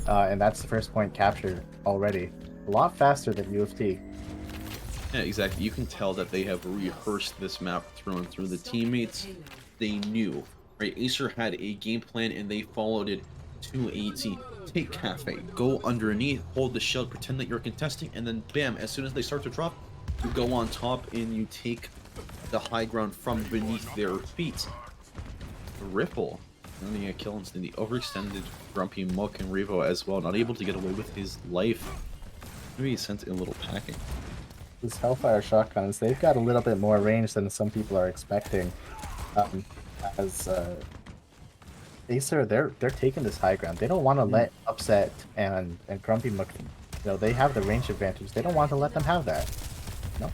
And that's the first point captured already. A lot faster than UFT. Yeah, exactly. You can tell that they have rehearsed this map through and through. The teammates, they knew, right? Acer had a game plan and they followed it to a T. Take Cafe, go underneath, hold the shield, pretend that you're contesting, and then bam, as soon as they start to drop, you go on top and you take the high ground from beneath their feet. Ripple running a kill into the overextended Grumpy Muck and Revo as well, not able to get away with his life. Maybe he sent in a little packing. These Hellfire shotguns, they've got a little bit more range than some people are expecting. As Acer, they're taking this high ground. They don't want to let Upset and Grumpy Muck, they have the range advantage. They don't want to let them have that. No.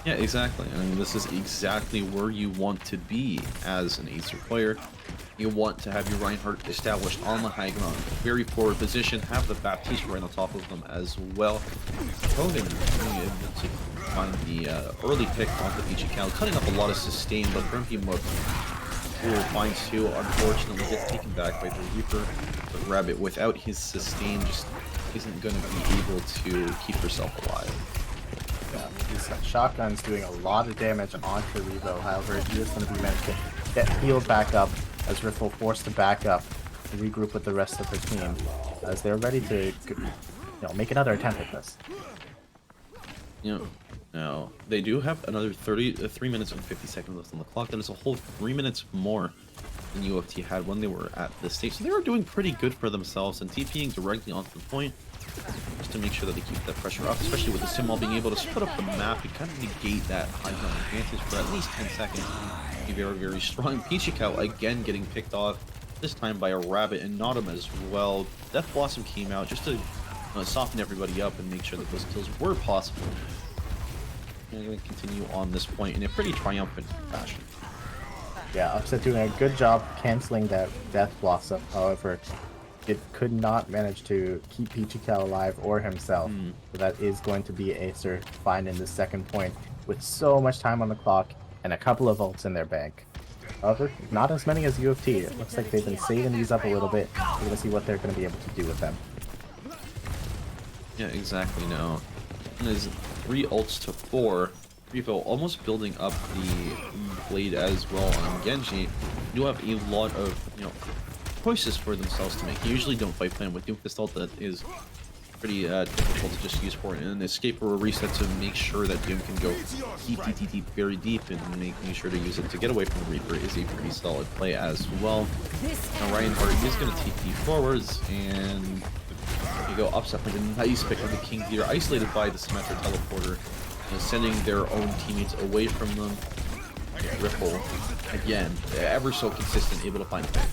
Yeah, exactly. I mean, this is exactly where you want to be as an Acer player. You want to have your Reinhardt established on the high ground, very forward position, have the Baptiste right on top of them as well. Hogan being able to find the early pick on the Pichikau, cutting up a lot of sustain, but Grumpy Muck will find two. Unfortunately, gets taken back by the Reaper, but Rabbit, without his sustain, just isn't going to be able to keep herself alive. Yeah, these shotguns doing a lot of damage onto Revo. However, he is going to be managed to get healed back up as Riffle forced to back up and regroup with the rest of the team as they're ready to make another attempt at this. Now they do have another 3 minutes and 50 seconds left on the clock. That is a whole 3 minutes more than UFT had when they were at this stage. So they were doing pretty good for themselves and TPing directly onto the point just to make sure that they keep that pressure up, especially with the Simmel being able to split up the map and kind of negate that high ground advantage for at least 10 seconds. Be very, very strong. Pichikau again getting picked off, this time by a Rabbit and Nodum as well. Death Blossom came out just to soften everybody up and make sure that those kills were possible. I'm going to continue on this point in a pretty triumphant fashion. Yeah, Upset doing a good job canceling that Death Blossom. However, it could not manage to keep Pichikau alive or himself. So that is going to be Acer finding the second point with so much time on the clock and a couple of ults in their bank. However, not as many as UFT. It looks like they've been saving these up a little bit. We're gonna see what they're gonna be able to do with them. Yeah, exactly. Now, is 3 ults to 4. Revo almost building up the blade as well on Genji. Do have a lot of, choices for themselves to make. You usually don't fight plan with Doomfist ult. That is pretty difficult to just use for an escape or a reset to make sure that Doom can go deep, deep, deep, deep, very deep, and making sure to use it to get away from the Reaper is a pretty solid play as well. Now Reinhardt is going to TP forwards, and you go upset with a nice pick of the King Deer, isolated by the Symmetra teleporter, sending their own teammates away from them. Ripple, again, ever so consistent, able to find a pick.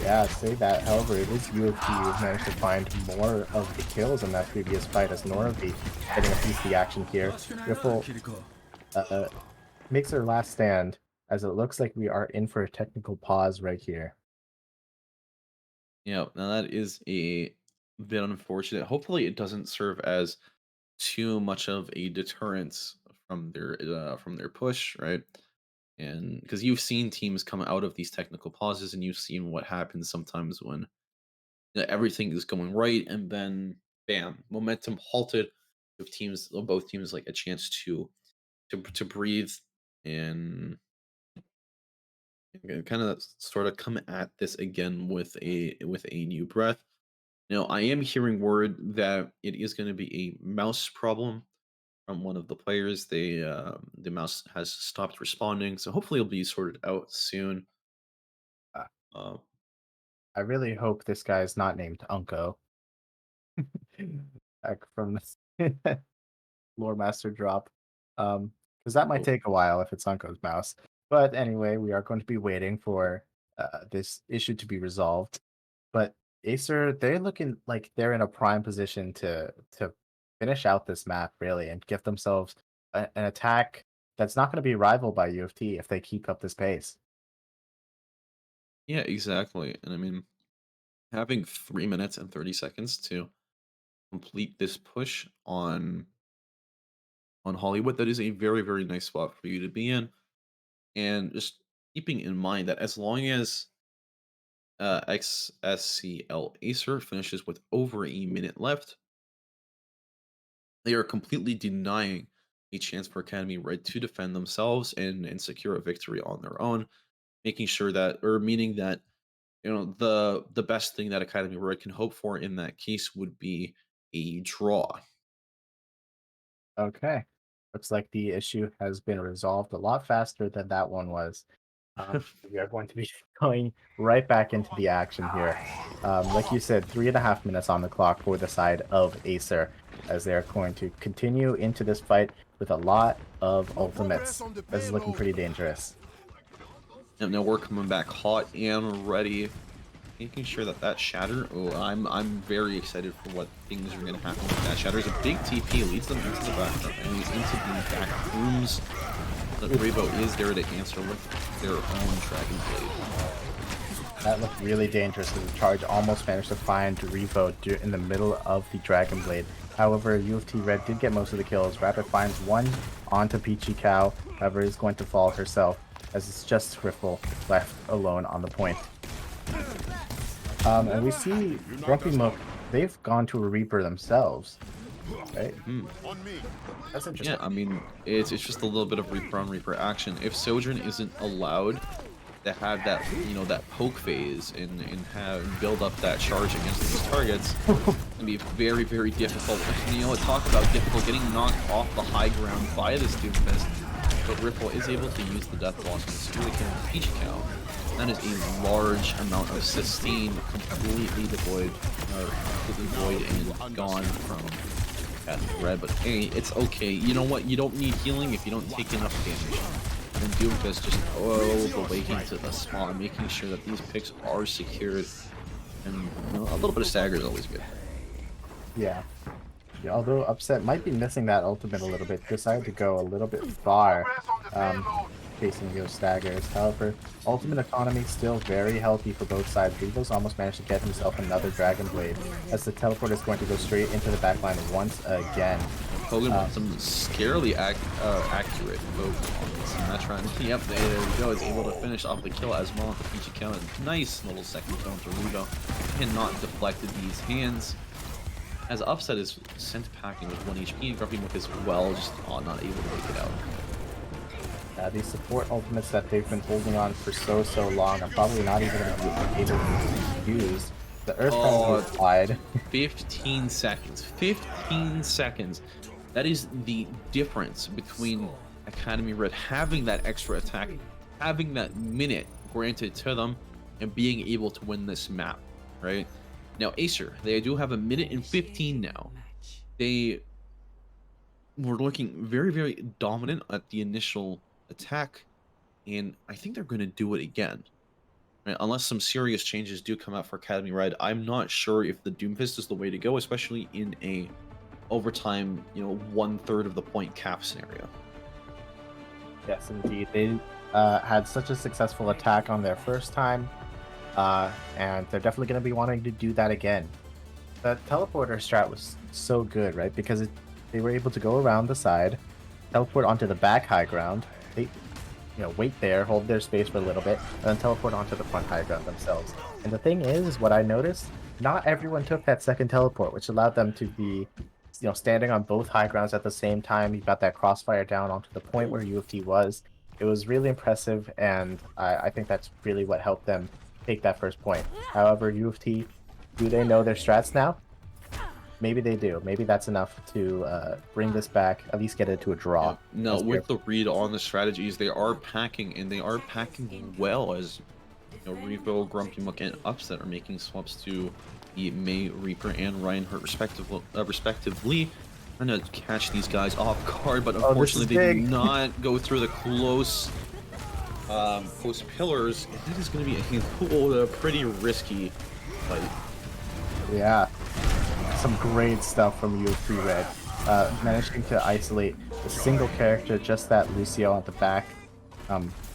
Yeah, I'd say that. However, it is UFT who's managed to find more of the kills in that previous fight, as Noravi getting a piece of the action here. Ripple makes her last stand, as it looks like we are in for a technical pause right here. Yeah, now that is a bit unfortunate. Hopefully, it doesn't serve as too much of a deterrence from their push, right? And because you've seen teams come out of these technical pauses, and you've seen what happens sometimes when everything is going right, and then bam, momentum halted. If both teams like a chance to breathe and kind of sort of come at this again with a new breath. Now, I am hearing word that it is going to be a mouse problem from one of the players. The mouse has stopped responding, so hopefully it'll be sorted out soon. Uh, Uh, I really hope this guy is not named Unko. Back from the Lore Master drop. Because that might oh, take a while if it's Unko's mouse. But anyway, we are going to be waiting for this issue to be resolved. But Acer, they're looking like they're in a prime position to finish out this map really and give themselves an attack that's not going to be rivaled by UFT if they keep up this pace. yeah, exactly. And I mean, having 3 minutes and 30 seconds to complete this push on Hollywood, that is a very, very nice spot for you to be in. And just keeping in mind that as long as XSCL Acer finishes with over a minute left, they are completely denying a chance for Academy Red to defend themselves and secure a victory on their own, making sure that, or meaning that, the best thing that Academy Red can hope for in that case would be a draw. Okay. Looks like the issue has been resolved a lot faster than that one was. We are going to be going right back into the action here. Like you said, 3.5 minutes on the clock for the side of Acer, as they're going to continue into this fight with a lot of ultimates. This is looking pretty dangerous. And now we're coming back hot and ready, making sure that that shatter. Oh, I'm very excited for what things are going to happen with that shatter. Is a big TP, leads them into the back, and into the back rooms. The Revo is there to answer with their own Dragon Blade. That looked really dangerous as the charge almost managed to find Revo in the middle of the Dragon Blade. However, UFT Red did get most of the kills. Rapid finds one onto Peachy Cow, however is going to fall herself, as it's just Riffle left alone on the point. And we see Grumpy Mook, they've gone to a Reaper themselves. Right? That's interesting. Yeah, I mean, it's just a little bit of Reaper on Reaper action. If Sojourn isn't allowed to have that, that poke phase and build up that charge against these targets, it can be very, very difficult. Talk about difficult, getting knocked off the high ground by this Doomfist. But Ripple is able to use the Death Blossom to secure the kill with Peach Cow. That is a large amount of sustain, completely devoid, and gone from Red. But hey, it's okay. You know what? You don't need healing if you don't take enough damage. And Doomfist just the way into the spawn, making sure that these picks are secured. And a little bit of stagger is always good. Yeah. Although Upset might be missing that ultimate a little bit, decided to go a little bit far facing those staggers. However, ultimate economy still very healthy for both sides. Revo's almost managed to get himself another Dragon Blade, as the teleport is going to go straight into the backline once again. Pokemon, Um, some scarily accurate Pokemon. Symmetron, yep, there we go. Is able to finish off the kill as well at the Peach account. Nice little second kill into Rudo. Cannot deflected these hands. As Upset is sent packing with 1 HP, and Grumpy Muck as well, just not able to make it out. these support ultimates that they've been holding on for so long are probably not even going to be able to be used. The Earth Frenzy is Oh, applied. 15 seconds. 15 seconds. That is the difference between Academy Red having that extra attack, having that minute granted to them, and being able to win this map, right? Now, Acer, they do have a minute and 15 now. They were looking very dominant at the initial attack, and I think they're going to do it again. Right? Unless some serious changes do come out for Academy Red, I'm not sure if the Doomfist is the way to go, especially in a overtime, 1/3 of the point cap scenario. Yes, indeed. They had such a successful attack on their first time, and they're definitely going to be wanting to do that again. The teleporter strat was so good, right? Because they were able to go around the side, teleport onto the back high ground. They, wait there, hold their space for a little bit, and then teleport onto the front high ground themselves. And the thing is what I noticed, not everyone took that second teleport, which allowed them to be, standing on both high grounds at the same time. You got that crossfire down onto the point where UFT was. It was really impressive, and I think that's really what helped them take that first point. However, UFT, do they know their strats now? Maybe they do. Maybe that's enough to bring this back, at least get it to a draw. Yeah. No, As they're with the read on the strategies, they are packing, and they are packing well as Revo, Grumpy Muck, and Upset are making swaps to the May Reaper and Reinhardt respectively. Trying to catch these guys off guard, but Oh, this is unfortunately they do big. not go through the close pillars. And that is going to be a pretty risky fight. Yeah, some great stuff from UFC Red. Managing to isolate a single character, just that Lucio at the back,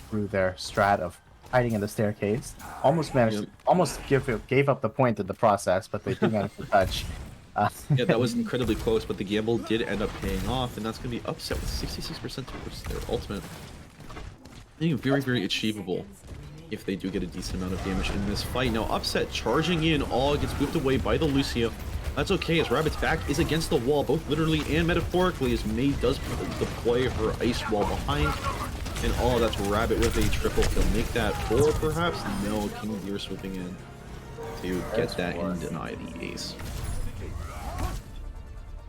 through their strat of hiding in the staircase. Yep. Almost gave up the point in the process, but they do manage to touch. Uh, Yeah, that was incredibly close, but the gamble did end up paying off, and that's going to be Upset with 66% towards their ultimate. I think very achievable if they do get a decent amount of damage in this fight. Now, Upset charging in, all gets booped away by the Lucio. That's okay, as Rabbit's back is against the wall, both literally and metaphorically, as May does deploy her ice wall behind. And all that's Rabbit with a triple kill. Make that 4, perhaps? No, King Deer swooping in to get that and deny the ace.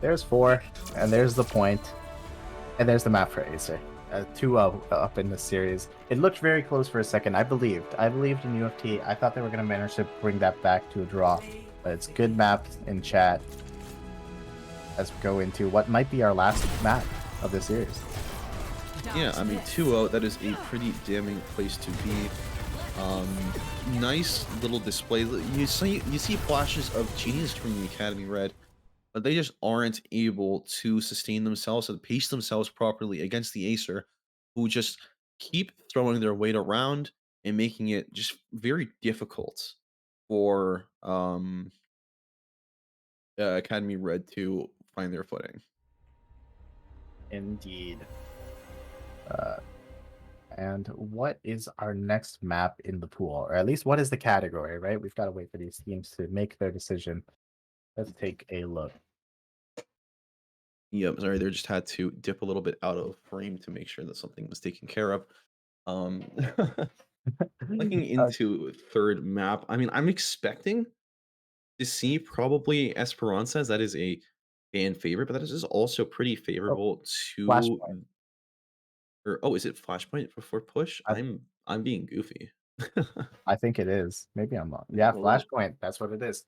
there's 4, and there's the point, and there's the map for Acer. 2-0 up in this series. It looked very close for a second. I believed in UFT. I thought they were going to manage to bring that back to a draw. But it's good map in chat as we go into what might be our last map of the series. Yeah, I mean, 2-0, that is a pretty damning place to be. Nice little display. You see flashes of genius from the Academy Red, but they just aren't able to sustain themselves and pace themselves properly against the Acer, who just keep throwing their weight around and making it just very difficult for Academy Red to find their footing. Indeed. Uh, and what is our next map in the pool? Or at least what is the category, right? We've got to wait for these teams to make their decision. Let's take a look. Yep, sorry, they just had to dip a little bit out of frame to make sure that something was taken care of. Um, looking Uh, into third map, I mean, I'm expecting to see probably Esperanza, as that is a fan favorite, but that is also pretty oh, favorable to Flashpoint. or is it Flashpoint before push? I, I'm being goofy. I think it is. Maybe I'm wrong. Let's Yeah, have a look. Flashpoint. That's what it is.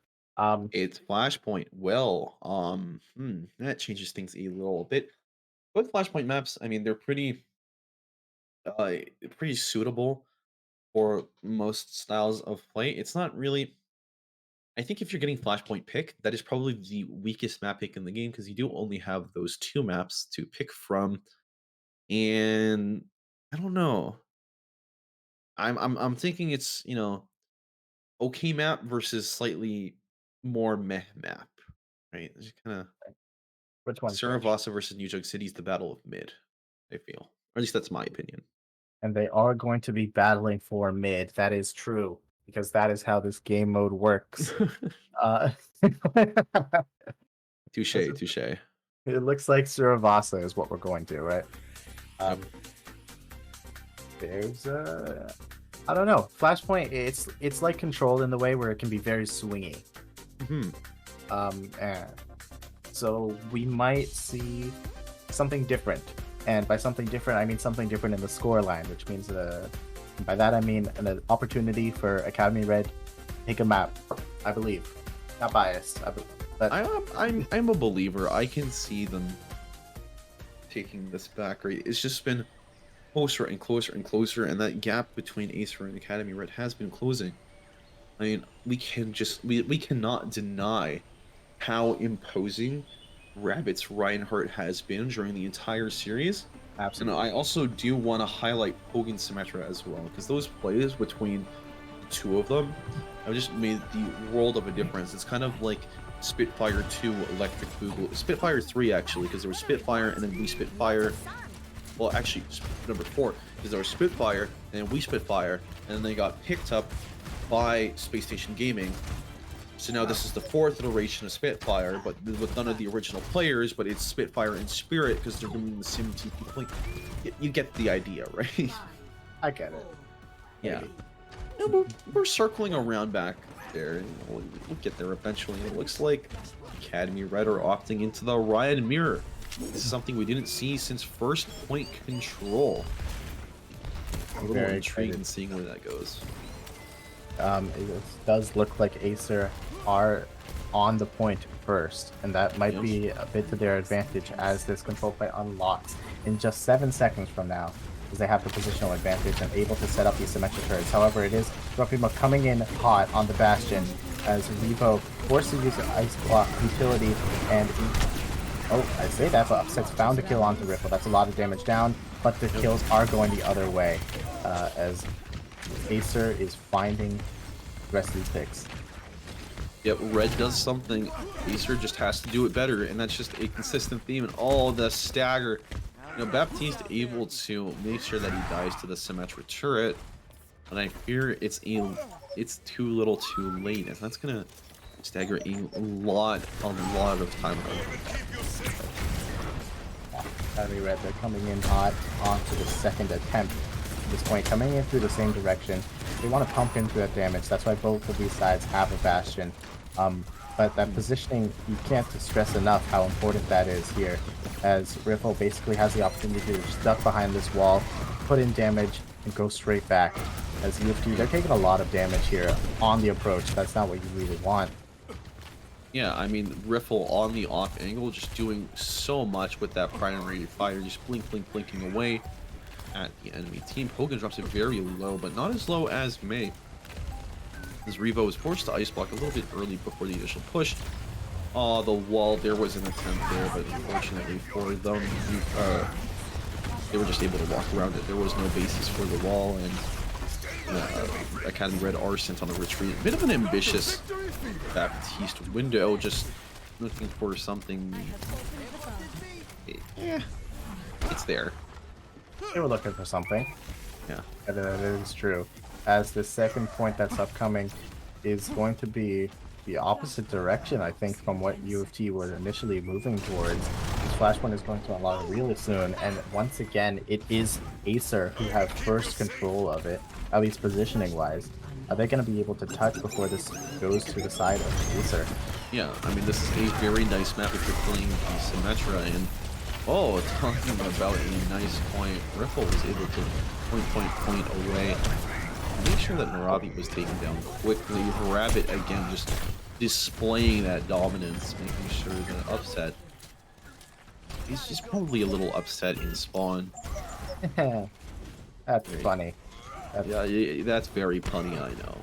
It's Flashpoint. Well, that changes things a little bit. With Flashpoint maps, I mean, they're uh pretty suitable for most styles of play. It's not really. I think if you're getting Flashpoint pick, that is probably the weakest map pick in the game because you do only have those 2 maps to pick from. And I don't know. I'm thinking it's, okay map versus slightly more meh map, right? It's just kind of Which one's which? Saravasa versus New Jug City is the battle of mid, I feel. Or at least that's my opinion. And they are going to be battling for mid. That is true because that is how this game mode works. Uh, Touche, touche. it looks like Suravasa is what we're going to, right? Yep. There's I don't know. Flashpoint, it's like Control in the way where it can be very swingy. And so we might see something different. And by something different, I mean something different in the score line, which means by that I mean an opportunity for Academy Red to take a map, I believe. Not biased, but I'm a believer. I can see them taking this back. Right, it's just been closer and closer and closer, and that gap between Acer and Academy Red has been closing. I mean, we cannot deny how imposing Rabbit's Reinhardt has been during the entire series. absolutely. And I also do want to highlight Hogan Symmetra as well, because those plays between the two of them have just made the world of a difference. It's kind of like Spitfire 2, Electric Boogaloo, Spitfire 3 actually, because there was Spitfire and then we Spitfire. Well, actually, number 4, because there was Spitfire and then we Spitfire, and then they got picked up by Space Station Gaming. So now this is the 4th iteration of Spitfire, but with none of the original players, but it's Spitfire in spirit because they're doing the sim TP. Like, you get the idea, right? I get it. Yeah. Yeah, we're circling around back there, and we'll get there eventually. And it looks like Academy Red are opting into the Riot Mirror. This is something we didn't see since First Point Control. A little Very intrigued excited. in seeing where that goes. It does look like Acer are on the point first, and that might Yep. be a bit to their advantage as this control play unlocks in just 7 seconds from now, as they have the positional advantage and able to set up these symmetric turrets. However, it is Rufimo coming in hot on the Bastion as Revo forced to use an Ice Block utility, and I say that, but Upset's found a kill onto Riffle. That's a lot of damage down, but the kills are going the other way, as Acer is finding the rest of these picks. Yep, Red does something, Acer just has to do it better, and that's just a consistent theme. And all the stagger, Baptiste able to make sure that he dies to the Symmetra turret, and I fear it's too little, too late, and that's gonna stagger a lot of time. Academy Red, they're coming in hot onto the second attempt. At this point, coming in through the same direction. They want to pump into that damage. That's why both of these sides have a Bastion. But that positioning, you can't stress enough how important that is here, as Riffle basically has the opportunity to just duck behind this wall, put in damage, and go straight back. As UFT, they're taking a lot of damage here on the approach. That's not what you really want. Yeah, I mean, Riffle on the off angle, just doing so much with that primary fire, just blinking away at the enemy team. Hogan drops it very low, but not as low as May. As Revo was forced to ice block a little bit early before the initial push. Oh, the wall, there was an attempt there, but unfortunately for them, they were just able to walk around it. There was no basis for the wall, and Academy Red are sent on a retreat. A bit of an ambitious Baptiste window, just looking for something. Yeah, it's there. They were looking for something. Yeah. That is true. As the second point that's upcoming is going to be the opposite direction, I think, from what UFT were initially moving towards. This Flashpoint is going to unlock really soon, and once again, it is Acer who have first control of it, at least positioning-wise. Are they going to be able to touch before this goes to the side of Acer? Yeah, I mean, this is a very nice map if you're playing Symmetra, and talking about a nice point, Riffle was able to point away. Make sure that Narabi was taken down quickly. Rabbit, again, just displaying that dominance, making sure that Upset, he's just probably a little upset in spawn. That's funny. Yeah, that's very punny, I know.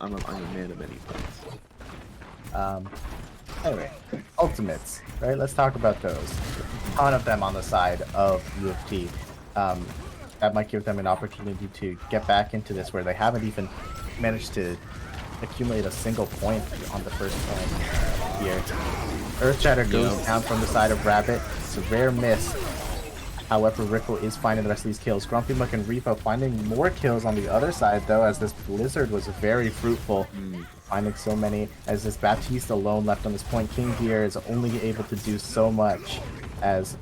I'm a man of many puns. Anyway, ultimates, right? Let's talk about those. A ton of them on the side of UFT. That might give them an opportunity to get back into this where they haven't even managed to accumulate a single point on the first point here. Earth Shatter goes down from the side of Rabbit. It's a rare miss. However, Ripple is finding the rest of these kills. Grumpy Muck and Repo finding more kills on the other side, though, as this Blizzard was very fruitful. Finding so many, as this Baptiste alone left on this point. King Gear is only able to do so much as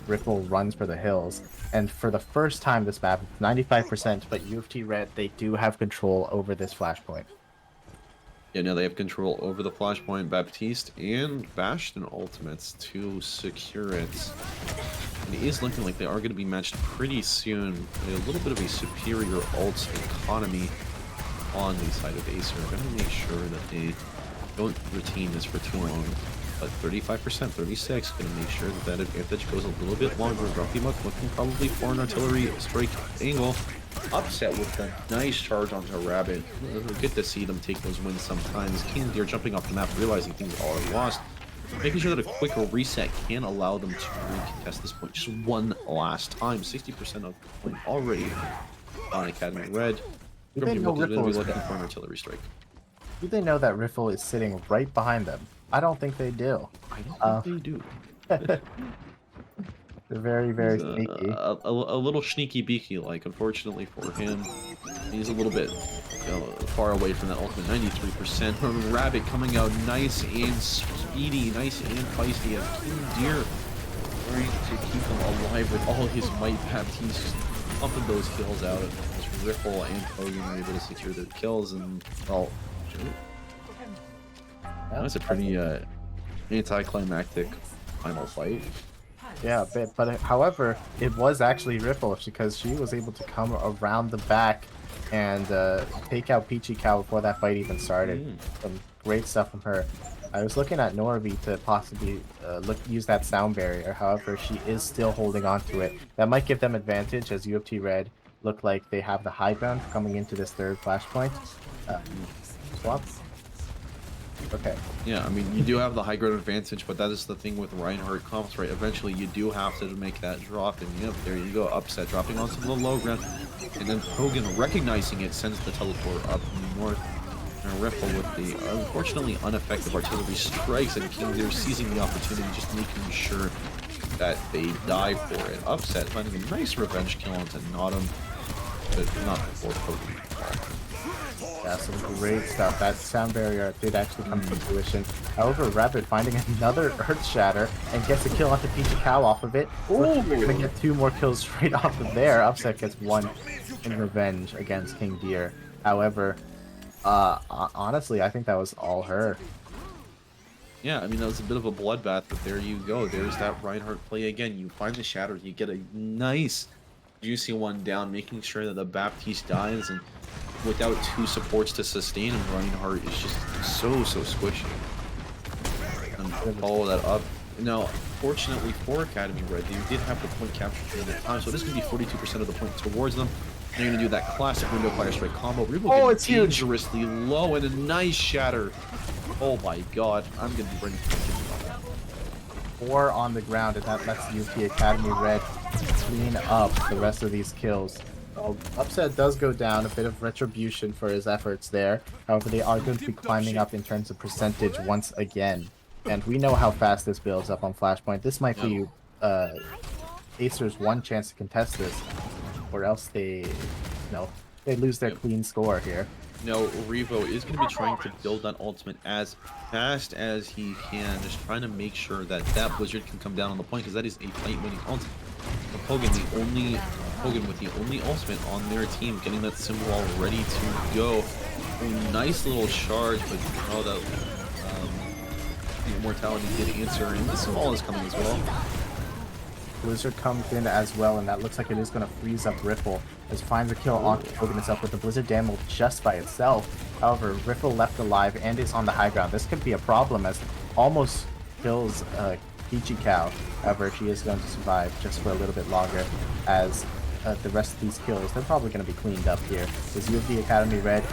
Ripple runs for the hills. And for the first time this map, 95%, but UFT Red, they do have control over this flashpoint. Yeah, now they have control over the flashpoint. Baptiste and Bastion ultimates to secure it. And it is looking like they are going to be matched pretty soon. A little bit of a superior ult economy on the side of Acer. I'm going to make sure that they don't retain this for too long. But 35%, 36, going to make sure that that advantage goes a little bit longer. Grumpy Muck looking probably for an artillery strike angle. Upset with a nice charge onto Rabbit. Good to see them take those wins sometimes. King Deer jumping off the map, realizing things are lost. Making sure that a quick reset can allow them to recontest this point just one last time. 60% of the point already on Academy Red. Grumpy Muck is going to be looking for an artillery strike. Do they know that Riffle is sitting right behind them? I don't think they do. I don't think they do. They're very, very sneaky. A little sneaky beaky, like, unfortunately for him. He's a little bit far away from that ultimate. 93%. Rabbit coming out nice and speedy, nice and feisty as King Deer trying to keep him alive with all his might. Baptiste pumping those kills out. As Riffle and Hogan are able to secure their kills, and, well, that's a pretty anticlimactic final fight. Yeah, but however, it was actually Ripple because she was able to come around the back and take out Peachy Cow before that fight even started. Some great stuff from her. I was looking at Norby to possibly use that sound barrier. However, she is still holding on to it. That might give them advantage as UFT Red look like they have the high ground coming into this third flashpoint. Swap. Okay. Yeah, I mean, you do have the high ground advantage, but that is the thing with Reinhardt comps, right? Eventually, you do have to make that drop, and yep, there you go, Upset, dropping onto the low ground, and then Hogan, recognizing it, sends the teleport up north, and Ripple with the, unfortunately, ineffective artillery strikes, and King Deer seizing the opportunity, just making sure that they die for it. Upset, finding a nice revenge kill onto Nottum, but not before Hogan. Yeah, some great stuff. That sound barrier did actually come to fruition. However, Rabbit finding another Earth Shatter and gets a kill onto Peachy Cow off of it. We're gonna get 2 more kills straight off of there. Upset gets 1 in revenge against King Deer. However, honestly, I think that was all her. Yeah, I mean, that was a bit of a bloodbath, but there you go. There's that Reinhardt play again. You find the Shatter, you get a nice, juicy one down, making sure that the Baptiste dies, and without 2 supports to sustain him, Reinhardt is just so squishy. And follow that up. Now, fortunately for Academy Red, they did have the point capture during that time, so this is going to be 42% of the point towards them. They're going to do that classic window fire strike combo. Revo it's huge. Dangerously low and a nice Shatter. Oh my god, I'm going to be bringing 4 on the ground, and that lets UP Academy Red clean up the rest of these kills. Upset does go down, a bit of retribution for his efforts there. However, they are going to be climbing up in terms of percentage once again. And we know how fast this builds up on Flashpoint. This might be Acer's one chance to contest this, or else they lose their clean score here. No, Revo is going to be trying to build that ultimate as fast as he can, just trying to make sure that that Blizzard can come down on the point, because that is a fight-winning ultimate. Hogan with the only ultimate on their team, getting that symbol all ready to go. A nice little charge, but that Immortality did answer, and the symbol is coming as well. Blizzard comes in as well, and that looks like it is going to freeze up Riffle, as finds a kill on Hogan itself with the Blizzard Damel just by itself. However, Riffle left alive and is on the high ground. This could be a problem as almost kills Peachy Cow. However, she is going to survive just for a little bit longer, as the rest of these kills, they're probably going to be cleaned up here. As UFD Academy Red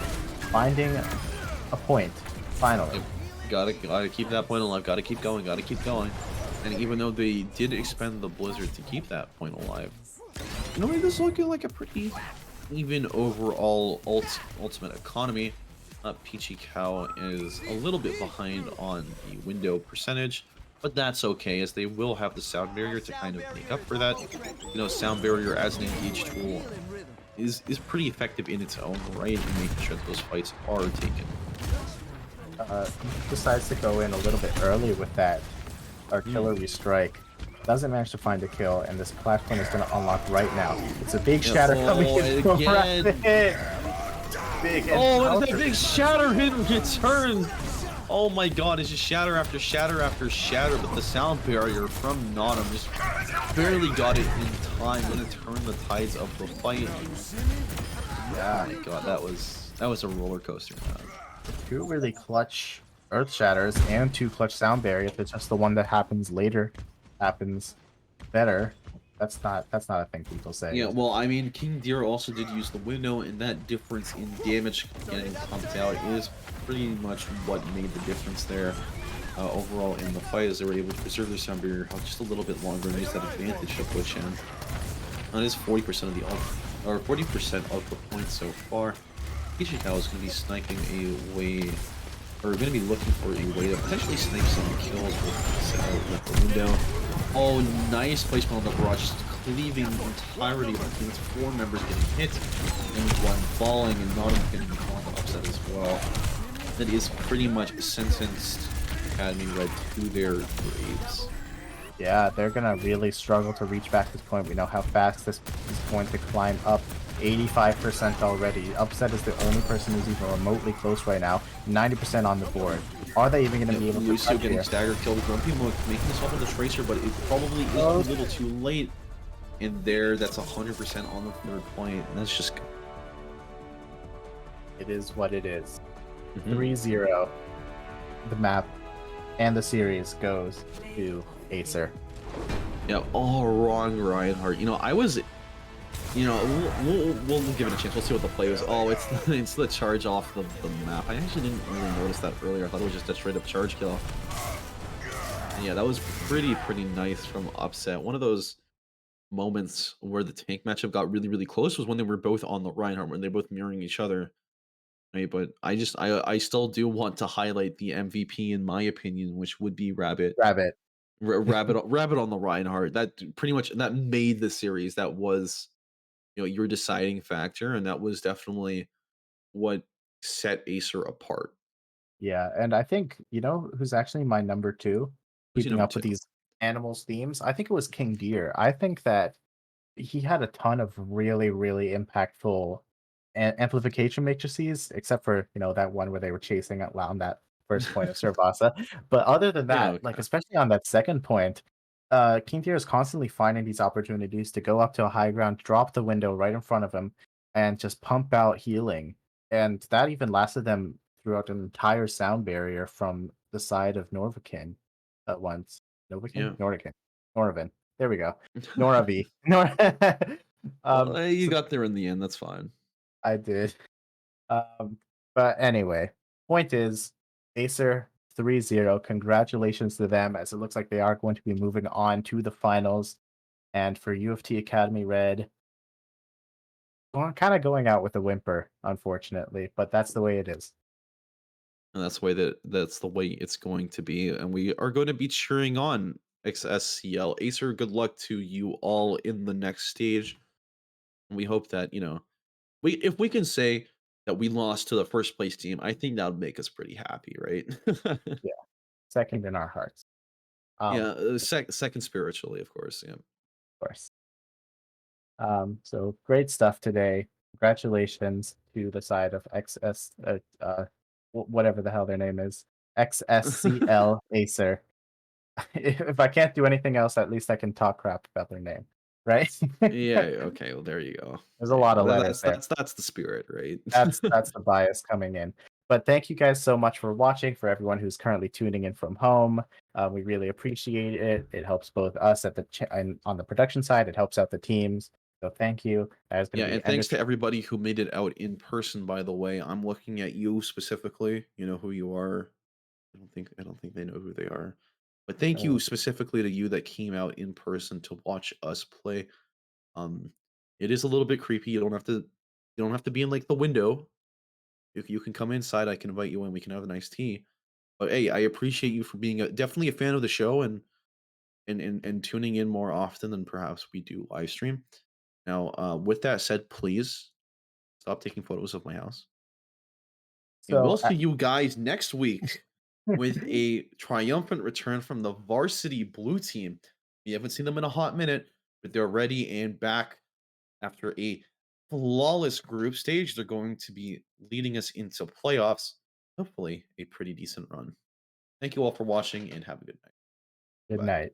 finding a point, finally. Gotta keep that point alive, gotta keep going. And even though they did expend the Blizzard to keep that point alive, this is looking like a pretty even overall ultimate economy. Peachy Cow is a little bit behind on the window percentage, but that's okay as they will have the sound barrier to kind of make up for that. Sound barrier as an engage tool is pretty effective in its own right in making sure that those fights are taken. He decides to go in a little bit early with that Mm. artillery strike. Doesn't manage to find a kill, and this clash point is going to unlock right now. It's a big Yeah, shatter coming oh, in and from again. Rapid. Big Oh, and that encounter. big shatter hit in return. Oh my god, it's just shatter after shatter after shatter, but the sound barrier from Nottingham just barely got it in time. Gonna turn the tides of the fight. Oh Yeah, my god, that was a roller coaster, man. two really clutch earth shatters and two clutch sound barriers. It's just the one that happens later happens better. That's not a thing people say. Yeah, well, I mean, King Deer also did use the window, and that difference in damage getting pumped out is pretty much what made the difference there. Overall in the fight, as they were able to preserve their sound barrier health just a little bit longer and use that advantage of Witch Hand. That is 40% of the or 40% of the points so far. Ishikawa is going to be sniping a way, or going to be looking for a way to potentially snipe some kills with the window. Oh, nice placement on the barrage, just cleaving the entirety of the team's four members getting hit, and one falling, and not getting on the upset as well. That is pretty much sentenced Academy Red to their graves. Yeah, they're gonna really struggle to reach back this point. We know how fast this is going to climb up. 85% already. Upset is the only person who's even remotely close right now. 90% on the board. Are they even gonna be able to Lucio touch getting here? stagger killed. Grumpy making this off on the Tracer, but it probably is a Oh, little too late. And there, that's 100% on the third point, and that's just. it is what it is. Mhm. 3-0. The map and the series goes to Acer. Yeah, all wrong, Reinhardt. I was, we'll give it a chance. We'll see what the play is. Oh, it's it's the charge off the map. I actually didn't really notice that earlier. I thought it was just a straight up charge kill. And yeah, that was pretty nice from Upset. One of those moments where the tank matchup got really close was when they were both on the Reinhardt, when they're both mirroring each other. Right, but I still do want to highlight the MVP in my opinion, which would be Rabbit. Rabbit. Rabbit on the Reinhardt. That pretty much that made the series. That was, your deciding factor, and that was definitely what set Acer apart. Yeah, and I think you know who's actually my number two, Who's your keeping number up two? with these animals themes? I think it was King Deer. I think that he had a ton of really impactful amplification matrices, except for that one where they were chasing around that first point of Servasa. But other than Yeah, that, like okay. especially on that second point, King Deer is constantly finding these opportunities to go up to a high ground, drop the window right in front of him, and just pump out healing. And that even lasted them throughout an entire sound barrier from the side of Norvakin at once. Novakin? Yeah. Nordican. Noravin. There we go. Noravi. Nor Well, you so got there in the end. That's fine. I did. Um, but anyway, point is, Acer 3-0. Congratulations to them, as it looks like they are going to be moving on to the finals. And for U of T Academy Red, well, kind of going out with a whimper, unfortunately, but that's the way it is. And that's the way it's going to be. And we are going to be cheering on XSCL. Acer, good luck to you all in the next stage. And we hope that, we if we can say that we lost to the first place team, I think that would make us pretty happy, right? Yeah, second in our hearts. Yeah, Of second spiritually, of course. Yeah. course. So great stuff today. Congratulations to the side of XS, whatever the hell their name is, XSCL Acer. If I can't do anything else, at least I can talk crap about their name, right? Yeah. Okay. Well, there you go. There's a There you lot go. of letters there. That's the spirit, right? That's the bias coming in. But thank you guys so much for watching. For everyone who's currently tuning in from home, we really appreciate it. It helps both us at the and on the production side. It helps out the teams. So thank you. That is going Yeah, to be and thanks to entertaining. everybody who made it out in person, by the way. I'm looking at you specifically. You know who you are. I don't think they know who they are. But thank you specifically to you that came out in person to watch us play. Um it is a little bit creepy. You don't have to be in like the window. You can come inside. I can invite you in. We can have a nice tea. But hey, I appreciate you for being definitely a fan of the show and tuning in more often than perhaps we do live stream. Now, with that said, please stop taking photos of my house. And we'll So see you guys next week with a triumphant return from the varsity blue team. We haven't seen them in a hot minute, but they're ready and back after a flawless group stage. They're going to be leading us into playoffs. Hopefully, a pretty decent run. Thank you all for watching and have a good night. good Bye. night.